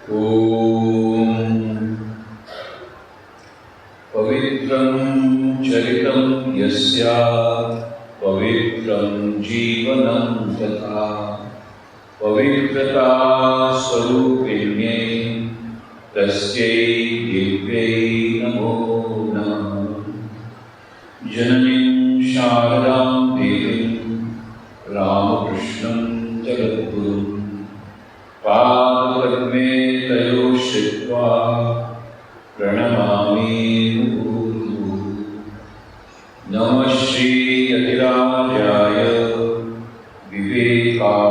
ॐ पवित्रं चरितं यस्या पवित्रं जीवनं तथा पवित्रता स्वरूपिण्यै तस्यै दिव्यै नमो नमः। जननीं शारदां देवीं रामकृष्णं जगद्गुरुं पादपद्मे तयोः श्रित्वा प्रणमामि मुहुर्मुहुः। नमः श्री यतिराजाय विवेकानन्दसूरये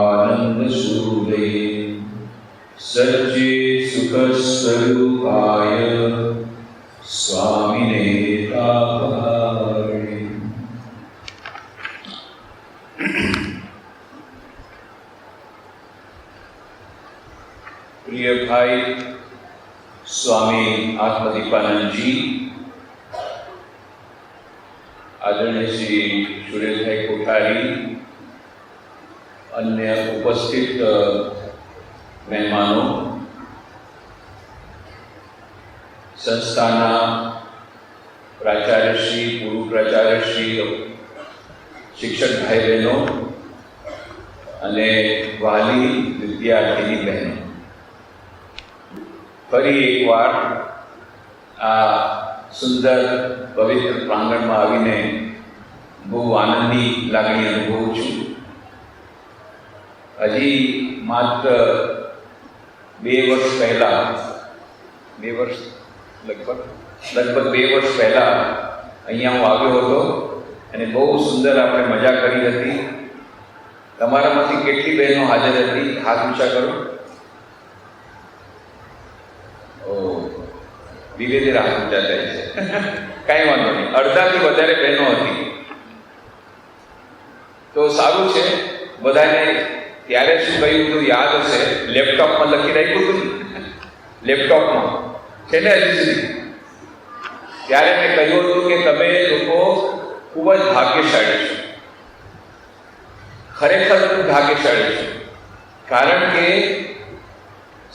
सच्चे सुखस्वरूपाय स्वामिने तापहारिणे। प्रिय भाई स्वामी आत्मदीपानंद जी, आदरणीय श्री सुरेश भाई कोठारी, अन्य उपस्थित મહેમાનો, સંસ્થાના પ્રાચાર્યશ્રી, પૂર્વ પ્રાચાર્યશ્રી, શિક્ષક ભાઈ બહેનો અને વાલી વિદ્યાર્થીની બહેનો, ફરી એકવાર આ સુંદર પવિત્ર પ્રાંગણમાં આવીને બહુ આનંદની લાગણી અનુભવું છું. હજી માત્ર 2 વર્ષ પહેલાં, લગભગ 2 વર્ષ પહેલાં અહીંયા હું આવ્યો હતો અને બહુ સુંદર આપણે મજા કરી હતી. તમારામાંથી કેટલી બહેનો હાજર હતી? હાથ ઊંચા કરો. ઓ, ધીરે ધીરે હાથ ઊંચા થાય છે. કાંઈ વાંધો નહીં, અડધાથી વધારે બહેનો હતી તો સારું છે. બધાને ત્યારે શું કહ્યું હતું યાદ હશે? લેપટોપમાં લખી રાખ્યું હતું, લેપટોપમાં છે ને હજી સુધી. ત્યારે મેં કહ્યું હતું કે તમે લોકો ખૂબ જ ભાગ્યશાળી છો, ખરેખર ખૂબ ભાગ્યશાળી છો. કારણ કે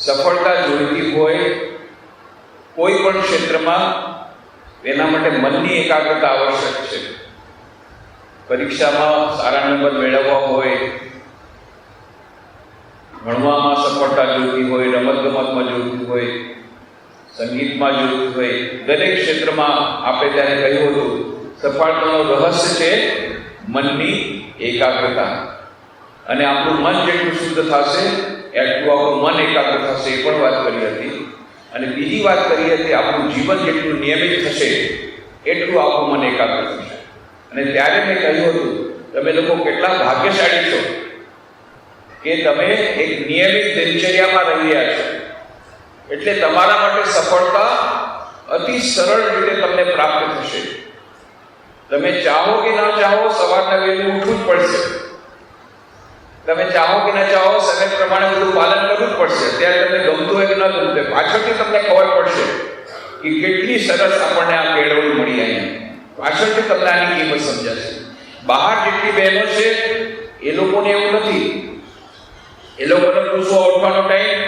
સફળતા જોઈતી હોય કોઈ પણ ક્ષેત્રમાં એના માટે મનની એકાગ્રતા આવશ્યક છે. પરીક્ષામાં સારા નંબર મેળવવા હોય, ભણવામાં સફળતા જોઈતી હોય, રમતગમતમાં જોઈતી હોય, સંગીતમાં જોઈતી હોય, દરેક ક્ષેત્રમાં આપણે ત્યારે કહ્યું હતું સફળતાનું રહસ્ય છે મનની એકાગ્રતા. અને આપણું મન જેટલું શુદ્ધ થશે એટલું આપણું મન એકાગ્ર થશે, એ પણ વાત કરી હતી. અને બીજી વાત કરી હતી આપણું જીવન જેટલું નિયમિત થશે એટલું આપણું મન એકાગ્ર થશે. અને ત્યારે મેં કહ્યું હતું તમે લોકો કેટલા ભાગ્યશાળી છો કે તમે એક નિયમિત દિનચર્યામાં રહી રહ્યા છો. એટલે તમારા માટે સફળતા અતિ સરળ રીતે તમને પ્રાપ્ત થશે. તમે ચાહો કે ના ચાહો સવારના વહેલું ઉઠવું જ પડશે. તમે ચાહો કે ના ચાહો સમય પ્રમાણે બધું પાલન કરવું જ પડશે. ત્યારે તમને ગમતું હોય કે ન ગમતું હોય, પાછળથી તમને ખબર પડશે કે કેટલી સરસ આપણને આ કેળવણી મળી. અહીંયા પાછળથી તમને આની કિંમત સમજાશે. બહાર જેટલી બહેનો છે એ લોકોને એવું નથી. એ લોકોને પૂછવા ઉઠવાનો ટાઈમ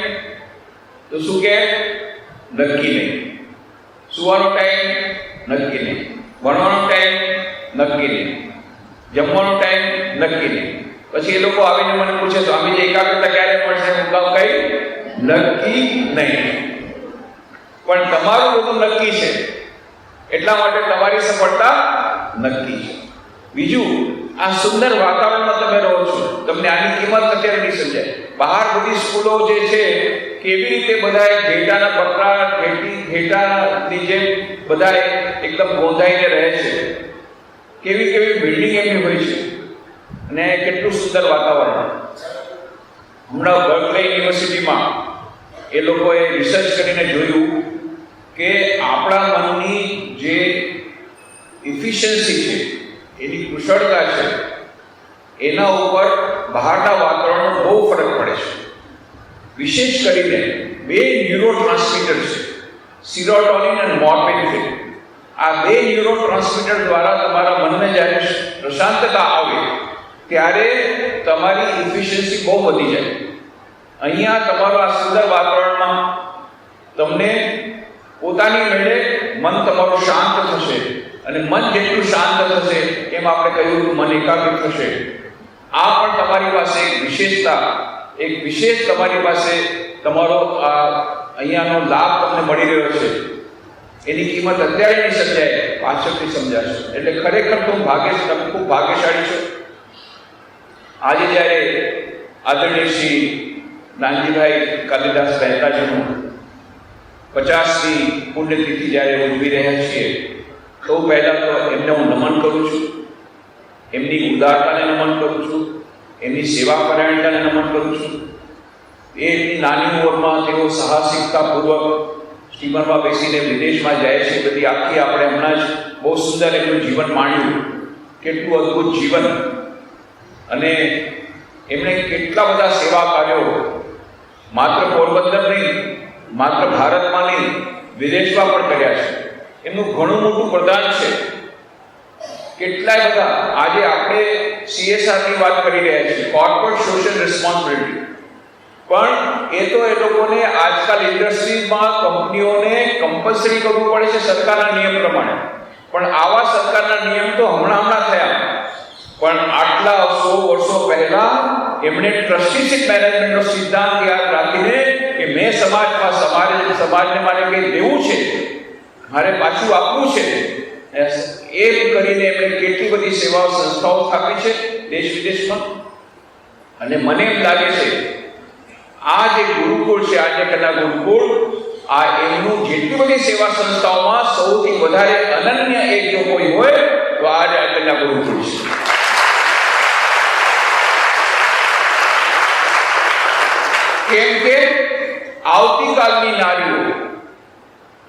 તો શું કે નક્કી નહીં, સુવાનો ટાઈમ નક્કી નહીં, ભણવાનો ટાઈમ નક્કી નહીં, જમવાનો ટાઈમ નક્કી નહીં. પછી એ લોકો આવીને મને પૂછે તો આમી એકાગ્રતા ક્યારે મળશે? હું કહું કઈ નક્કી નહીં. પણ તમારું બધું નક્કી છે એટલા માટે તમારી સફળતા નક્કી છે. બીજું, આ સુંદર વાતાવરણમાં તમે રહો છો, તમને આની કિંમત અત્યારે નહીં સમજાય. બહાર બધી સ્કૂલો જે છે કેવી રીતે બધાએ ઘેટાના બકરા ઘેટાની જેમ બધાએ એકદમ ગોંધાઈને રહે છે, કેવી કેવી બિલ્ડિંગ એમની હોય છે અને કેટલું સુંદર વાતાવરણ. હમણાં બર્કલે યુનિવર્સિટીમાં એ લોકોએ રિસર્ચ કરીને જોયું કે આપણા મનની જે ઇફિશિયન્સી છે, એની કુશળતા છે, એના ઉપર બહારના વાતાવરણનો બહુ ફરક પડે છે. વિશેષ કરીને 2 ન્યુરોટ્રાન્સમીટર છે, સિરોટોનિન અને મોર્ફિન. આ 2 ન્યુરોટ્રાન્સમીટર દ્વારા તમારા મનને જ્યારે પ્રશાંતતા આવે ત્યારે તમારી ઇફિશિયન્સી બહુ વધી જાય. અહીંયા તમારું આ સુંદર વાતાવરણમાં તમને પોતાની મેળે મન તમારું શાંત થશે, અને મન જેટલું શાંત થશે એમ આપણે કહ્યું હતું મન એકાગ્ર થશે. આ પણ તમારી પાસે એક વિશેષતા, એક વિશેષ તમારી પાસે તમારો આ અહીંયાનો લાભ તમને મળી રહ્યો છે. એની કિંમત અત્યારે નહીં સમજાય, પાછળથી સમજાશે. એટલે ખરેખર તો ખૂબ ભાગ્યશાળી છો. આજે જ્યારે આદરણીય શ્રી નાનજીભાઈ કાલિદાસ મહેતાજીનું 50મી પુણ્યતિથિ જ્યારે ઉજવી રહ્યા છીએ, તો પહેલાં તો એમને હું નમન કરું છું, એમની ઉદારતાને નમન કરું છું, એમની સેવા પરાયણતાને નમન કરું છું. એમની નાની ઉંમરમાં તેઓ સાહસિકતાપૂર્વક સ્ટીમરમાં બેસીને વિદેશમાં જાય છે. બધી આખી આપણે હમણાં જ બહુ સુંદર એમનું જીવન માણ્યું, કેટલું અદ્ભુત જીવન. અને એમણે કેટલા બધા સેવા કાર્યો માત્ર પોરબંદર નહીં, માત્ર ભારતમાં નહીં, વિદેશમાં પણ કર્યા છે. એમનું ઘણું મોટું પ્રદાન છે. કેટલાય બધા આજે આપણે CSRની વાત કરી રહ્યા છીએ, કોર્પોરેટ સોશિયલ રિસ્પોન્સિબિલિટી. પણ એ તો એ લોકોને આજકાલ ઇન્ડસ્ટ્રીઝમાં કંપનીઓને કમ્પલસરી કરવું પડે છે સરકારના નિયમ પ્રમાણે. પણ આવા સરકારના નિયમ તો હમણાં થયા, પણ આટલા 100 વર્ષો પહેલા એમણે ટ્રસ્ટીશિપ મેનેજમેન્ટનો સિદ્ધાંત યાદ રાખીને કે મેં સમાજને મારે કંઈ દેવું છે, મારે પાછું આપવું છે, એમ કરીને એમણે કેટલી બધી સેવાઓ સંસ્થાઓ સ્થાપી છે દેશ વિદેશમાં. અને મને એમ લાગે છે આ જે ગુરુકુળ છે, આજે કલા ગુરુકુળ, આ એમનું જેટલી બધી સેવા સંસ્થાઓમાં સૌથી વધારે અનન્ય એક જો કોઈ હોય તો આજે આ કલા ગુરુકુળ છે. કેમ કે આવતીકાલની નારીઓ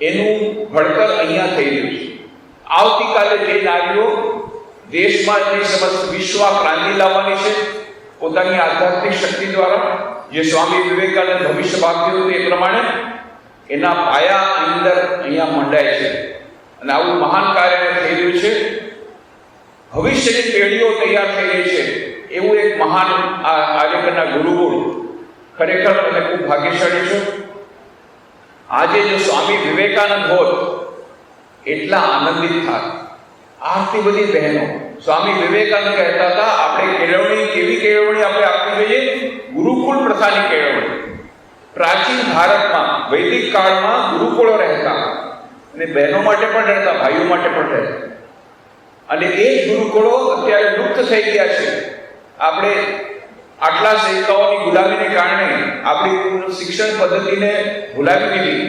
એનું ઘડતર અહીંયા થઈ રહ્યું છે. આવતીકાલે જે નારીઓ દેશમાં જે સમસ્ત વિશ્વમાં ક્રાંતિ લાવવાની છે પોતાની આધ્યાત્મિક શક્તિ દ્વારા, જે સ્વામી વિવેકાનંદ ભવિષ્ય વાક્યો એ પ્રમાણે એના પાયા અંદર અહીંયા મંડાય છે. અને આવું મહાન કાર્ય થઈ રહ્યું છે. ભવિષ્યની પેઢીઓ તૈયાર થઈ રહી છે. એવું એક મહાન આજના ગુરુકુળ. ખરેખર તમે ખૂબ ભાગ્યશાળી છો. આજે જો સ્વામી વિવેકાનંદ હોત એટલા આનંદિત થાત. આટલી બધી બહેનો, સ્વામી વિવેકાનંદ કહેતા હતા આપણે કેળવણી, કેવી કેળવણી આપણે આપવી જોઈએ? ગુરુકુળ પ્રથાની કેળવણી. પ્રાચીન ભારતમાં વૈદિક કાળમાં ગુરુકુળો રહેતા, અને બહેનો માટે પણ રહેતા, ભાઈઓ માટે પણ રહેતા. અને એ જ ગુરુકુળો અત્યારે લુપ્ત થઈ ગયા છે. આપણે આટલા શેકાઓની ગુલામીને કારણે આપણી શિક્ષણ પદ્ધતિને ભૂલાવી દીધી,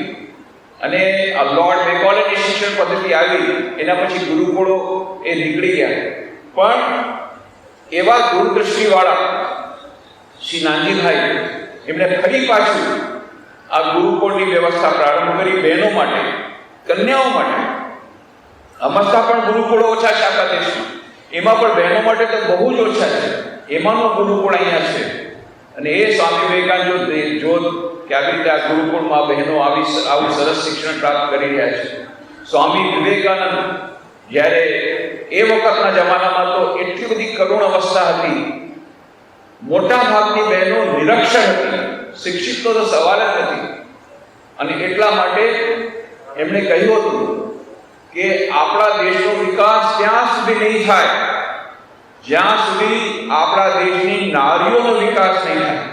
અને લોર્ડ મેકોલેની શિક્ષણ પદ્ધતિ આવી, એના પછી ગુરુકુળો એ નીકળી ગયા. પણ એવા દૂરદ્રષ્ટિવાળા શ્રી નાનજીભાઈ એમણે ફરી પાછું આ ગુરુકુળની વ્યવસ્થા પ્રારંભ કરી બહેનો માટે, કન્યાઓ માટે. અમસ્તા પણ ગુરુકુળો ઓછા છે આખા દેશમાં, એમાં પણ બહેનો માટે તો બહુ જ ઓછા છે. એમાંનો ગુરુકુળ અહીંયા છે. અને એ સ્વામી વિવેકાનંદ જો કે આવી રીતે આ ગુરુકુળમાં બહેનો આવું સરસ શિક્ષણ પ્રાપ્ત કરી રહ્યા છે. સ્વામી વિવેકાનંદ જ્યારે એ વખતના જમાનામાં તો એટલી બધી કરુણ અવસ્થા હતી, મોટા ભાગની બહેનો નિરક્ષર હતી, શિક્ષિતનો તો સવાલ જ નથી. અને એટલા માટે એમણે કહ્યું હતું કે આપણા દેશનો વિકાસ ત્યાં સુધી નહીં થાય જ્યાં સુધી આપણા દેશની નારીઓનો વિકાસ નહીં થાય.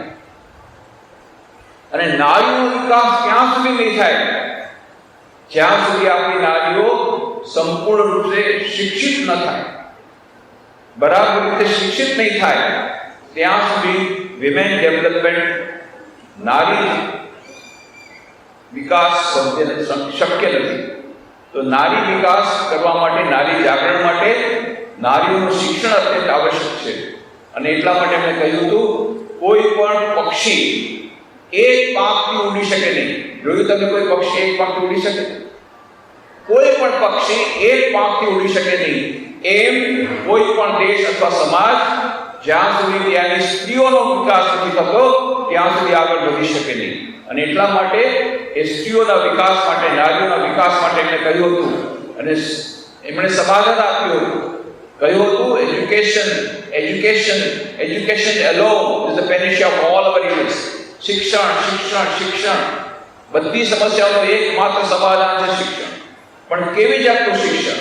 અને નારીઓનો વિકાસ ત્યાં સુધી નહીં થાય જ્યાં સુધી આપણી નારીઓ સંપૂર્ણ રૂપે શિક્ષિત ન થાય, બરાબર રીતે શિક્ષિત નહીં થાય ત્યાં સુધી વિમેન ડેવલપમેન્ટ, નારી વિકાસ શક્ય નથી. તો નારી વિકાસ કરવા માટે, નારી જાગરણ માટે નારીઓનું શિક્ષણ અત્યંત આવશ્યક છે. અને એટલા માટે મેં કહ્યું હતું કોઈ પણ પક્ષી એક પાંખથી ઉડી શકે નહીં. જોયું તમે કોઈ પક્ષી એક પાંખથી ઉડી શકે? કોઈ પણ પક્ષી એક પાંખથી ઉડી શકે નહીં. એમ કોઈ પણ દેશ અથવા સમાજ જ્યાં સુધી ત્યાંની સ્ત્રીઓનો વિકાસ નથી થતો ત્યાં સુધી આગળ વધી શકે નહીં. અને એટલા માટે એ સ્ત્રીઓના વિકાસ માટે, નારીઓના વિકાસ માટે એમણે કહ્યું હતું. અને એમણે સમાધાન આપ્યું હતું, કહ્યું હતું education alone is the panacea of all our ills. શિક્ષણ શિક્ષણ શિક્ષણ. બધી સમસ્યાઓનો એકમાત્ર સમાધાન છે શિક્ષણ. પણ કેવી જાતનું શિક્ષણ?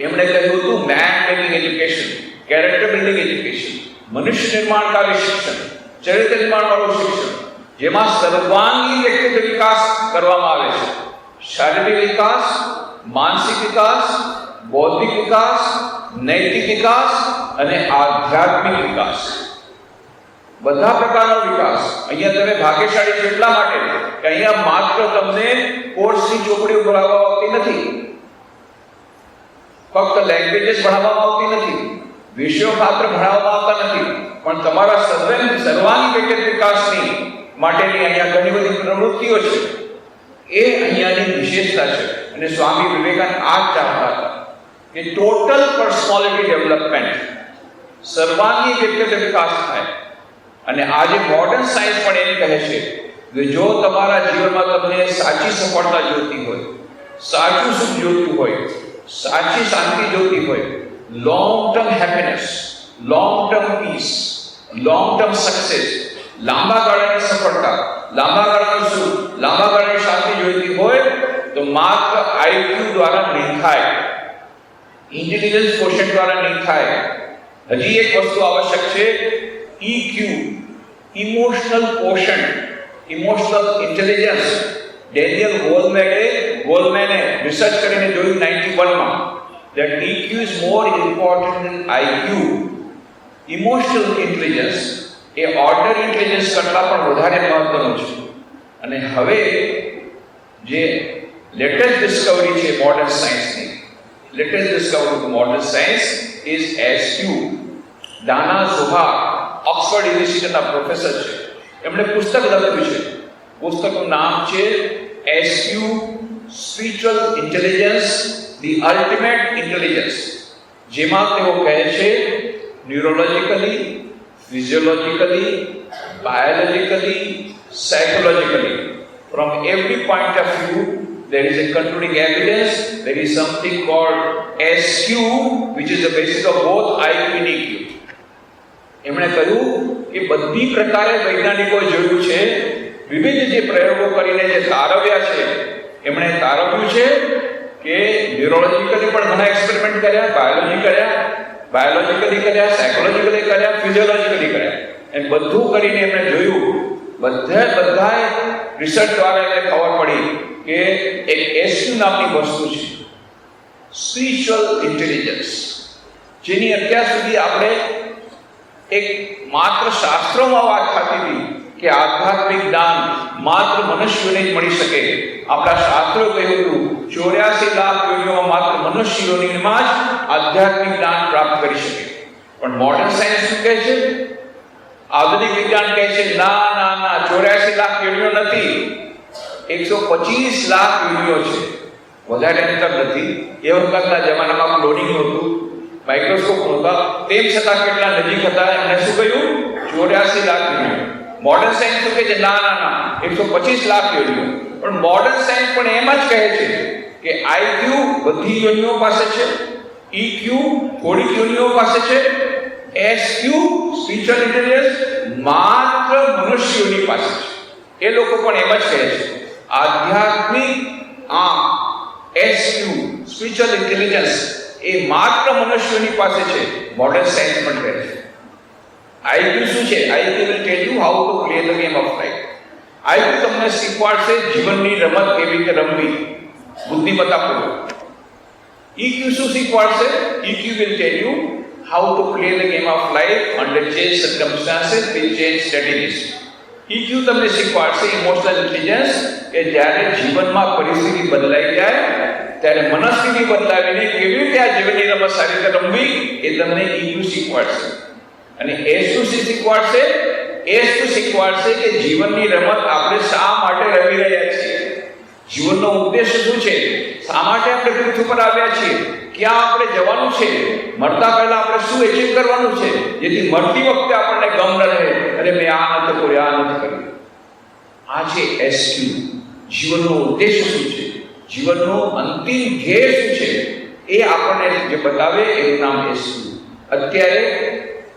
એમણે કહ્યું હતું man making education, character building education, મનુષ્ય નિર્માણકારી શિક્ષણ, ચરિત્ર નિર્માણવાળું શિક્ષણ, જેમાં સર્વાંગી વ્યક્તિત્વ વિકાસ કરવામાં આવે છે. શારીરિક વિકાસ, માનસિક વિકાસ, બૌદ્ધિક વિકાસ, નૈતિક વિકાસ અને આધ્યાત્મિક વિકાસ, બધા પ્રકારનો વિકાસ. અહીંયા તમે ભાગ્યશાળી છો એટલા માટે કે અહીંયા માત્ર તમને કોર્સની ચોપડીઓ ભણાવવામાં આવતી નથી, ફક્ત લેંગ્વેજીસ ભણાવવામાં આવતી નથી, વિષયો માત્ર ભણાવવામાં આવતા નથી, પણ તમારા સર્વાંગી વ્યક્તિત્વ વિકાસની માટેની અહીંયા ઘણી બધી પ્રવૃત્તિઓ છે. એ અહીંયાની વિશેષતા છે. અને સ્વામી વિવેકાનંદ આ જ ચાહતા હતા કે ટોટલ પર્સનાલિટી ડેવલપમેન્ટ, સર્વાંગી વ્યક્તિત્વ વિકાસ થાય. અને આજે મોડર્ન સાયન્સ પણ એમ કહે છે કે જો તમારા જીવનમાં તમને સાચી સફળતા જોઈતી હોય, સાચું સુખ જોઈતું હોય, સાચી શાંતિ જોઈતી હોય, long term happiness, long term peace, long term success, લાંબા ગાળાની સફળતા, લાંબા ગાળાનું સુખ, લાંબા ગાળાની શાંતિ જોઈતી હોય તો માત્ર આઈક્યુ દ્વારા નહીં થાય, ઇન્ટેલિજન્સ ક્વોશન્ટ દ્વારા નહીં થાય. હજી એક વસ્તુ આવશ્યક છે, EQ, emotional quotient, emotional intelligence. Daniel ગોલમેને રિસર્ચ કરીને જોયું 91 માં that EQ is more important than IQ. Emotional intelligence એ ઓર્ડર ઇન્ટેલિજન્સ કરતાં પણ વધારે મહત્વનું છે. અને હવે જે લેટેસ્ટ ડિસ્કવરી છે મોડર્ન સાયન્સની, latest discovery of modern science is SQ. Dana Zohar Oxford યુનિવર્સિટીના પ્રોફેસર છે, એમણે પુસ્તક લખ્યું છે. પુસ્તકનું નામ છે SQ, spiritual intelligence, the ultimate intelligence. જેમાં તેઓ કહે છે ન્યુરોલોજિકલી, ફિઝિયોલોજિકલી, બાયોલોજિકલી, સાયકોલોજિકલી, from every point of view there is a concluding evidence, there is something called SQ which is the basis of both IQ and EQ. એમણે કહ્યું કે બધી પ્રકારે વૈજ્ઞાનિકો જોયું છે, વિવિધ જે પ્રયોગો કરીને જે તારવ્યા છે, એમણે તારવ્યું છે કે ન્યુરોલોજિકલી પણ ઘણા એક્સપેરિમેન્ટ કર્યા, બાયોલોજિકલી કર્યા, સાયકોલોજિકલી કર્યા, ફિઝિયોલોજિકલી કર્યા. એમ બધું કરીને એમણે જોયું, બધાએ રિસર્ચ દ્વારા એમને ખબર પડી કે એક SQ નામની વસ્તુ છે, સ્પિરિચ્યુઅલ ઇન્ટેલિજન્સ, જેની અત્યાર સુધી આપણે એક માત્ર શાસ્ત્રોમાં વાત થતી હતી કે આધ્યાત્મિક જ્ઞાન માત્ર મનુષ્યોને જ મળી શકે. આપણા શાસ્ત્રો કહ્યું હતું 84 લાખ યોનીઓમાં માત્ર મનુષ્યોનીમાં જ આધ્યાત્મિક જ્ઞાન પ્રાપ્ત કરી શકે. પણ મોડર્ન સાયન્સ શું કહે છે? આધુનિક વિજ્ઞાન કહે છે ના ના ના, 84 લાખ યોનીઓ નથી, 125 લાખ યોનીઓ છે, વધારે અંતર નથી. એ વખતના જમાનામાં ક્લોનિંગ હતું, માઇક્રોસ્કોપ નહોતા, તેમ છતાં કેટલા નજીક હતા. એમણે શું કહ્યું? 84 લાખ યોનીઓ. મોડર્ન સાયન્સ શું કહે છે? ના ના ના, 125 લાખ યોનીઓ. પણ મોડર્ન સાયન્સ પણ એમ જ કહે છે કે IQ બધી યોનીઓ પાસે છે, EQ થોડી યોનીઓ પાસે છે, SQ સ્પિરિચ્યુઅલ ઇન્ટેલિજન્સ માત્ર મનુષ્યોની પાસે છે. એ લોકો પણ એમ જ કહે છે આધ્યાત્મિક SQ સ્પિરિચ્યુઅલ ઇન્ટેલિજન્સ એ માત્ર મનુષ્યોની પાસે છે. મોડર્ન સાયન્સ પણ કહે છે. IQ શું છે? IQ will tell you how to play the game of life. IQ તમને શીખવાડશે જીવનની રમત કેવી રીતે રમવી બુદ્ધિમત્તાપૂર્વક. EQ શું શીખવાડશે? EQ will tell you how to play the game of life under changed circumstances with changed strategies. EQ તમને શીખવાડશે emotional intelligence કે જ્યારે જીવનમાં પરિસ્થિતિ બદલાઈ જાય ત્યારે મનસ્થિતિ બદલાવીને કેવી રીતે આ જીવનની રમત સારી રીતે રમવી એ તમને EQ શીખવાડશે. અને SQ શીખવાડશે? SQ શીખવાડશે કે જીવનની રમત આપણે શા માટે રમી રહ્યા છીએ, જીવનનો ઉદ્દેશ્ય શું છે, શા માટે આપણે પૃથ્વી પર આવ્યા છીએ, ક્યાં આપણે જવાનું છે, મરતા પહેલા આપણે શું એચીવ કરવાનું છે, જેથી મરતી વખતે આપણને ગમ ન રહે અને મેં આ નથી કર્યું, આ નથી કર્યું. આ છે SQ. જીવનનો ઉદ્દેશ્ય શું છે, જીવનનો અંતિમ ધ્યેય શું છે, એ આપણને જે બતાવે એનું નામ SQ. અત્યારે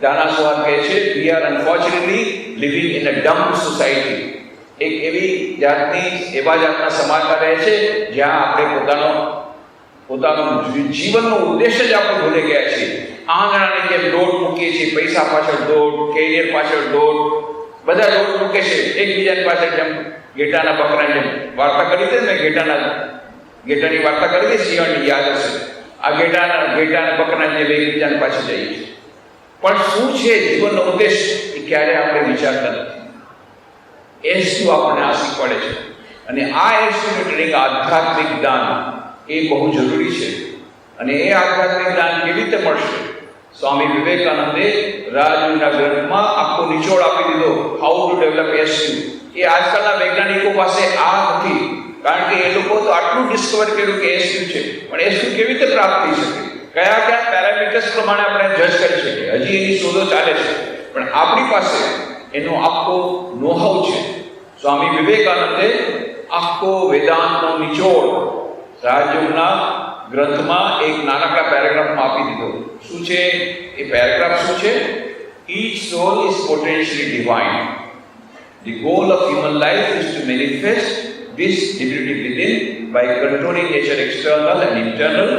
દાના ઝોહાર કહે છે we are unfortunately living in a dumb society. એક એવા જાતના સમાજમાં રહે છે જ્યાં આપણે પોતાનું જીવનનો ઉદ્દેશ જ આપણે ભૂલી ગયા છીએ. આંગણાની જેમ દોડ મૂકીએ છીએ, પૈસા પાછળ દોડ, કેરિયર પાછળ દોડ, બધા દોડ મૂકે છે એકબીજાની પાછળ. જેમ ઘેટાના બકરાની જેમ વાર્તા કરી હતી ને, ઘેટાની વાર્તા કરી હતી, શિયાળની યાદ હશે. આ ઘેટાના બકરાની જેમ એકબીજાની પાછળ જઈએ છીએ. પણ શું છે જીવનનો ઉદ્દેશ એ ક્યારે આપણે વિચારતા નથી. એસટુ આપણને આ શીખવાડે છે. અને આ એસટુનું ટ્રેનિંગ આધ્યાત્મિક જ્ઞાન એ બહુ જરૂરી છે. અને એ આધ્યાત્મિક જ્ઞાન કેવી રીતે મળશે? સ્વામી વિવેકાનંદે રાજયોગના ગ્રંથમાં આખો નિચોડ આપી દીધો, હાઉ ટુ ડેવલપ એસટુ. એ આજકાલના વૈજ્ઞાનિકો પાસે આ નથી, કારણ કે એ લોકો તો આટલું ડિસ્કવર કર્યું કે એસટુ છે, પણ એસટુ કેવી રીતે પ્રાપ્ત થઈ શકે, કયા પેરામીટર્સ પ્રમાણે આપણે જજ કરી શકીએ, હજી એની શોધો ચાલે છે. પણ આપણી પાસે એનો આખો નોહાવ છે. સ્વામી વિવેકાનંદે આખો વેદાંતનો નિચોડ રાજયોગના ગ્રંથમાં એક નાનકડા પેરેગ્રાફમાં આપી દીધો. શું છે એ પેરેગ્રાફ? શું છે? Each soul is potentially divine. The goal of human life is to manifest this divinity within by controlling nature external and internal.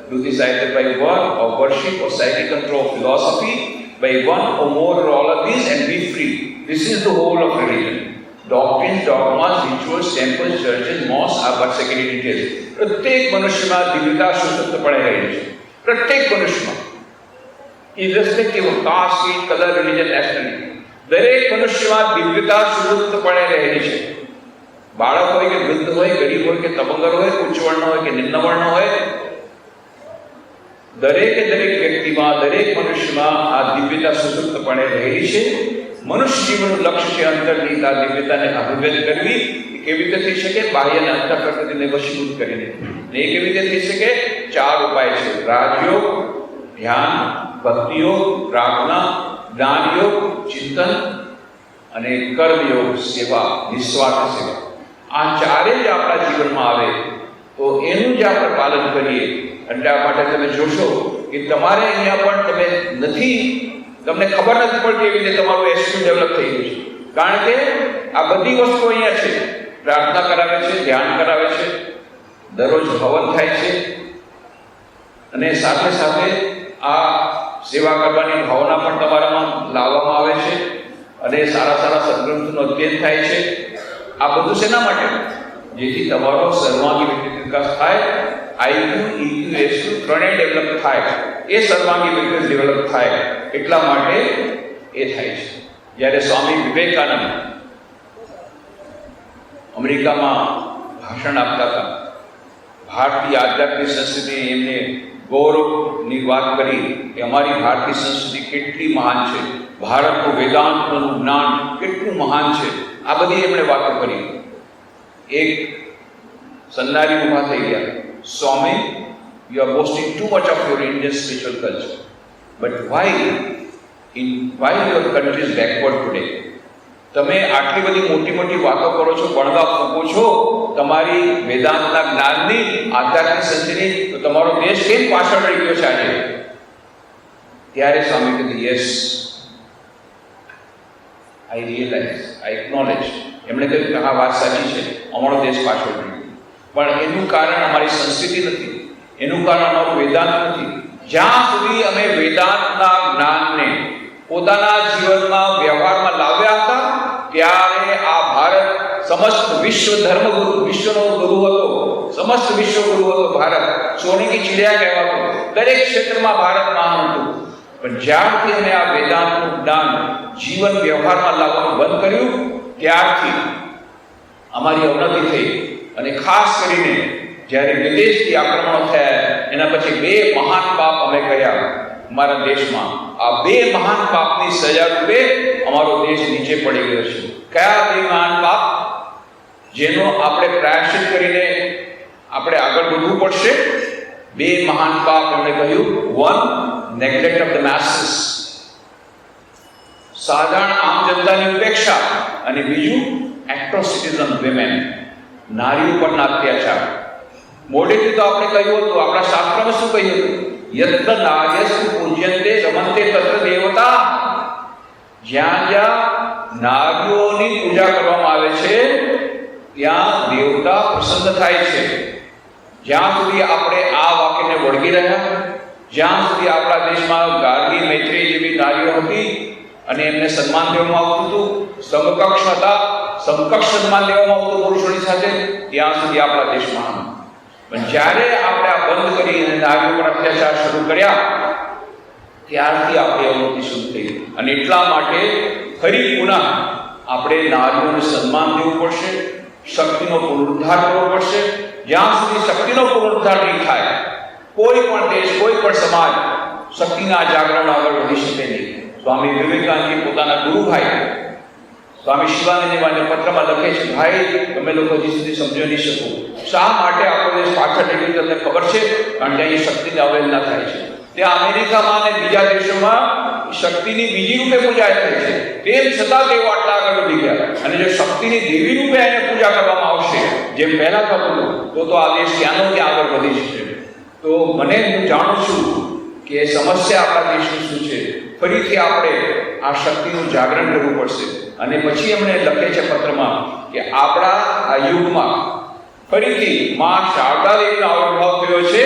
Do this either by work or worship or psychic control of philosophy, by one or more or all of these, and be free. This is the whole of religion. Doctrines, dogmas, rituals, temples, churches, mosques are but secondary details. પ્રત્યેક મનુષ્યમાં દિવ્યતા સુસુપ્તપણે રહેલી છે. પ્રત્યેક મનુષ્યમાં, irrespective of caste, creed, color, religion, nationality, દરેક મનુષ્યમાં દિવ્યતા સુસુપ્તપણે રહેલી છે. બાળક હોય કે વૃદ્ધ હોય, ગરીબ હોય કે તબંગર હોય, ઉચ્ચ વર્ણ હોય કે નિમ્ન વર્ણ હોય, દરેક વ્યક્તિમાં, દરેક મનુષ્યમાં આ દિવ્યતા સુસુપ્તપણે રહેલી છે. મનુષ્ય જીવનનું લક્ષ્ય છે અંતર્નિહિત આ દિવ્યતાને અભિવ્યક્ત કરવી. એ કેવી રીતે થઈ શકે? બાહ્ય અને અંતર પ્રકૃતિને વશીભૂત કરીને. એ કેવી રીતે થઈ શકે? 4 ઉપાય છે: રાજયોગ, ધ્યાન, ભક્તિયોગ, પ્રાર્થના, જ્ઞાનયોગ, ચિંતન અને કર્મયોગ, સેવા, નિસ્વાર્થ સેવા. આ ચારે જ આપણા જીવનમાં આવે તો એનું જ આપણે પાલન કરીએ. એટલા માટે તમે જોશો કે તમારે અહીંયા પણ તમને ખબર નથી પડતી એવી રીતે તમારું એસટુ ડેવલપ થઈ ગયું છે. કારણ કે આ બધી વસ્તુઓ અહીંયા છે. પ્રાર્થના કરાવે છે, ધ્યાન કરાવે છે, દરરોજ હવન થાય છે, અને સાથે સાથે આ સેવા કરવાની ભાવના પણ તમારામાં લાવવામાં આવે છે, અને સારા સદગ્રંથોનું અધ્યયન થાય છે. આ બધું શેના માટે? જેથી તમારો સર્વાંગી વ્યક્તિત્વ વિકાસ થાય, આઈક્યુ, ઈક્યુ, એસટુ ત્રણેય ડેવલપ થાય. એ સર્વાંગી વ્યક્તિત્વ ડેવલપ થાય એટલા માટે એ થાય છે. જ્યારે સ્વામી વિવેકાનંદ અમેરિકામાં ભાષણ આપતા હતા, ભારતીય આધ્યાત્મિક સંસ્કૃતિ, એમને ગૌરવની વાત કરી કે અમારી ભારતીય સંસ્કૃતિ કેટલી મહાન છે, ભારતનું વેદાંતનું જ્ઞાન કેટલું મહાન છે. આ બધી એમણે વાતો કરી. એક સન્નારી ઊભા થઈ ગયા, સ્વામી, you are boasting too much of your Indian spiritual culture, but why your country is backward today? તમે આટલી બધી મોટી વાતો કરો છો, બણગા ફૂંકો છો તમારી વેદાંતના જ્ઞાનની, આધ્યાત્મિક સંસ્કૃતિની, તો તમારો દેશ કેમ પાછળ રહી ગયો છે આજે? ત્યારે સ્વામી કીધું, યસ, આઈ રિયલાઇઝ, આઈ એકનોલેજ. એમણે કહ્યું કે હા, વાત સાચી છે, અમારો દેશ પાછળ રહી ગયો. પણ એનું કારણ અમારી સંસ્કૃતિ નથી, એનું કારણ અમારું વેદાંત નથી. જ્યાં સુધી અમે વેદાંતના જ્ઞાનને પોતાના જીવનમાં વ્યવહારમાં લાવ્યા હતા, ત્યારે આ ભારત સમસ્ત વિશ્વનો ગુરુ હતો, સમસ્ત વિશ્વ ગુરુ હતો ભારત. સોને કી ચિડિયા કહેવાતો, દરેક ક્ષેત્રમાં ભારત મહાન હતું. પણ જ્યારથી અમે આ વેદાંતનું જ્ઞાન જીવન વ્યવહારમાં લાવવાનું બંધ કર્યું, ત્યારથી અમારી અવનતિ થઈ. અને ખાસ કરીને જ્યારે વિદેશથી આક્રમણો થયા, એના પછી 2 મહાન પાપ અમે કર્યા અમારા દેશમાં. આ 2 મહાન પાપની સજા રૂપે અમારો દેશ નીચે પડી ગયો છે. કયા 2 મહાન પાપ જેનો આપણે પ્રાયશ્ચિત કરીને આપણે આગળ વધવું પડશે? 2 મહાન પાપ એમણે કહ્યું. 1, નેગ્લેક્ટ ઓફ ધ માસીસ, સાધારણ આમ જનતાની ઉપેક્ષા, અને બીજું એટ્રોસિટીઝ ઓન વિમેન, નારીઓ પરના અત્યાચાર. મોડેથી તો આપણે કહ્યું હતું, આપણા શાસ્ત્રમાં શું કહ્યું હતું? યત્ર નાર્યસ્તુ પૂજ્યન્તે રમન્તે તત્ર દેવતા. જ્યાં નારીઓની પૂજા કરવામાં આવે છે ત્યાં દેવતા પ્રસન્ન થાય છે. જ્યાં સુધી આપણે આ વાક્યને વળગી રહ્યા, જ્યાં સુધી આપણા દેશમાં ગાર્ગી, મૈત્રેયી જેવી નારીઓ હતી અને એમને સન્માન દેવામાં આવતું હતું, સમકક્ષ હતા, સમકક્ષ સન્માન દેવામાં આવતું પુરુષોની સાથે, ત્યાં સુધી આપણા દેશમાં. પણ જ્યારે આપણે આ બંધ કરી અને નારીઓ પર અત્યાચાર શરૂ કર્યા ત્યારથી આપણી અવનતિ શરૂ થઈ. અને એટલા માટે ફરી પુનઃ આપણે નારીઓને સન્માન દેવું પડશે, શક્તિનો પુનરુદ્ધાર કરવો પડશે. જ્યાં સુધી શક્તિનો પુનરુદ્ધાર નહીં થાય કોઈ પણ દેશ, કોઈ પણ સમાજ શક્તિના જાગરણ આગળ વધી શકે નહીં. સ્વામી વિવેકાનંદજી પોતાના ગુરુભાઈ સ્વામી શિવાનંદજીને પત્રમાં લખે છે, ભાઈ તમે લોકો હજી સુધી સમજી નહીં શકો શા માટે આપણો દેશ પાછળ નીકળી, તમને ખબર છે? કારણ કે અહીં શક્તિની અવહેલના થાય છે. ત્યાં અમેરિકામાં અને બીજા દેશોમાં શક્તિની બીજી રૂપે પૂજા થાય છે, તેમ છતાં તેઓ આટલા આગળ વધી ગયા. અને જો શક્તિની દેવી રૂપે એને પૂજા કરવામાં આવશે જેમ પહેલા થતું તો આ દેશ ક્યાંનો ક્યાં આગળ વધી જશે. તો હું જાણું છું કે સમસ્યા આપણા દેશની શું છે. ફરીથી આપણે આ શક્તિનું જાગરણ કરવું પડશે. અને પછી એમણે લખે છે પત્રમાં કે આપણા આ યુગમાં ફરીથી માં શારદા દેવીનો આવિર્ભાવ થયો છે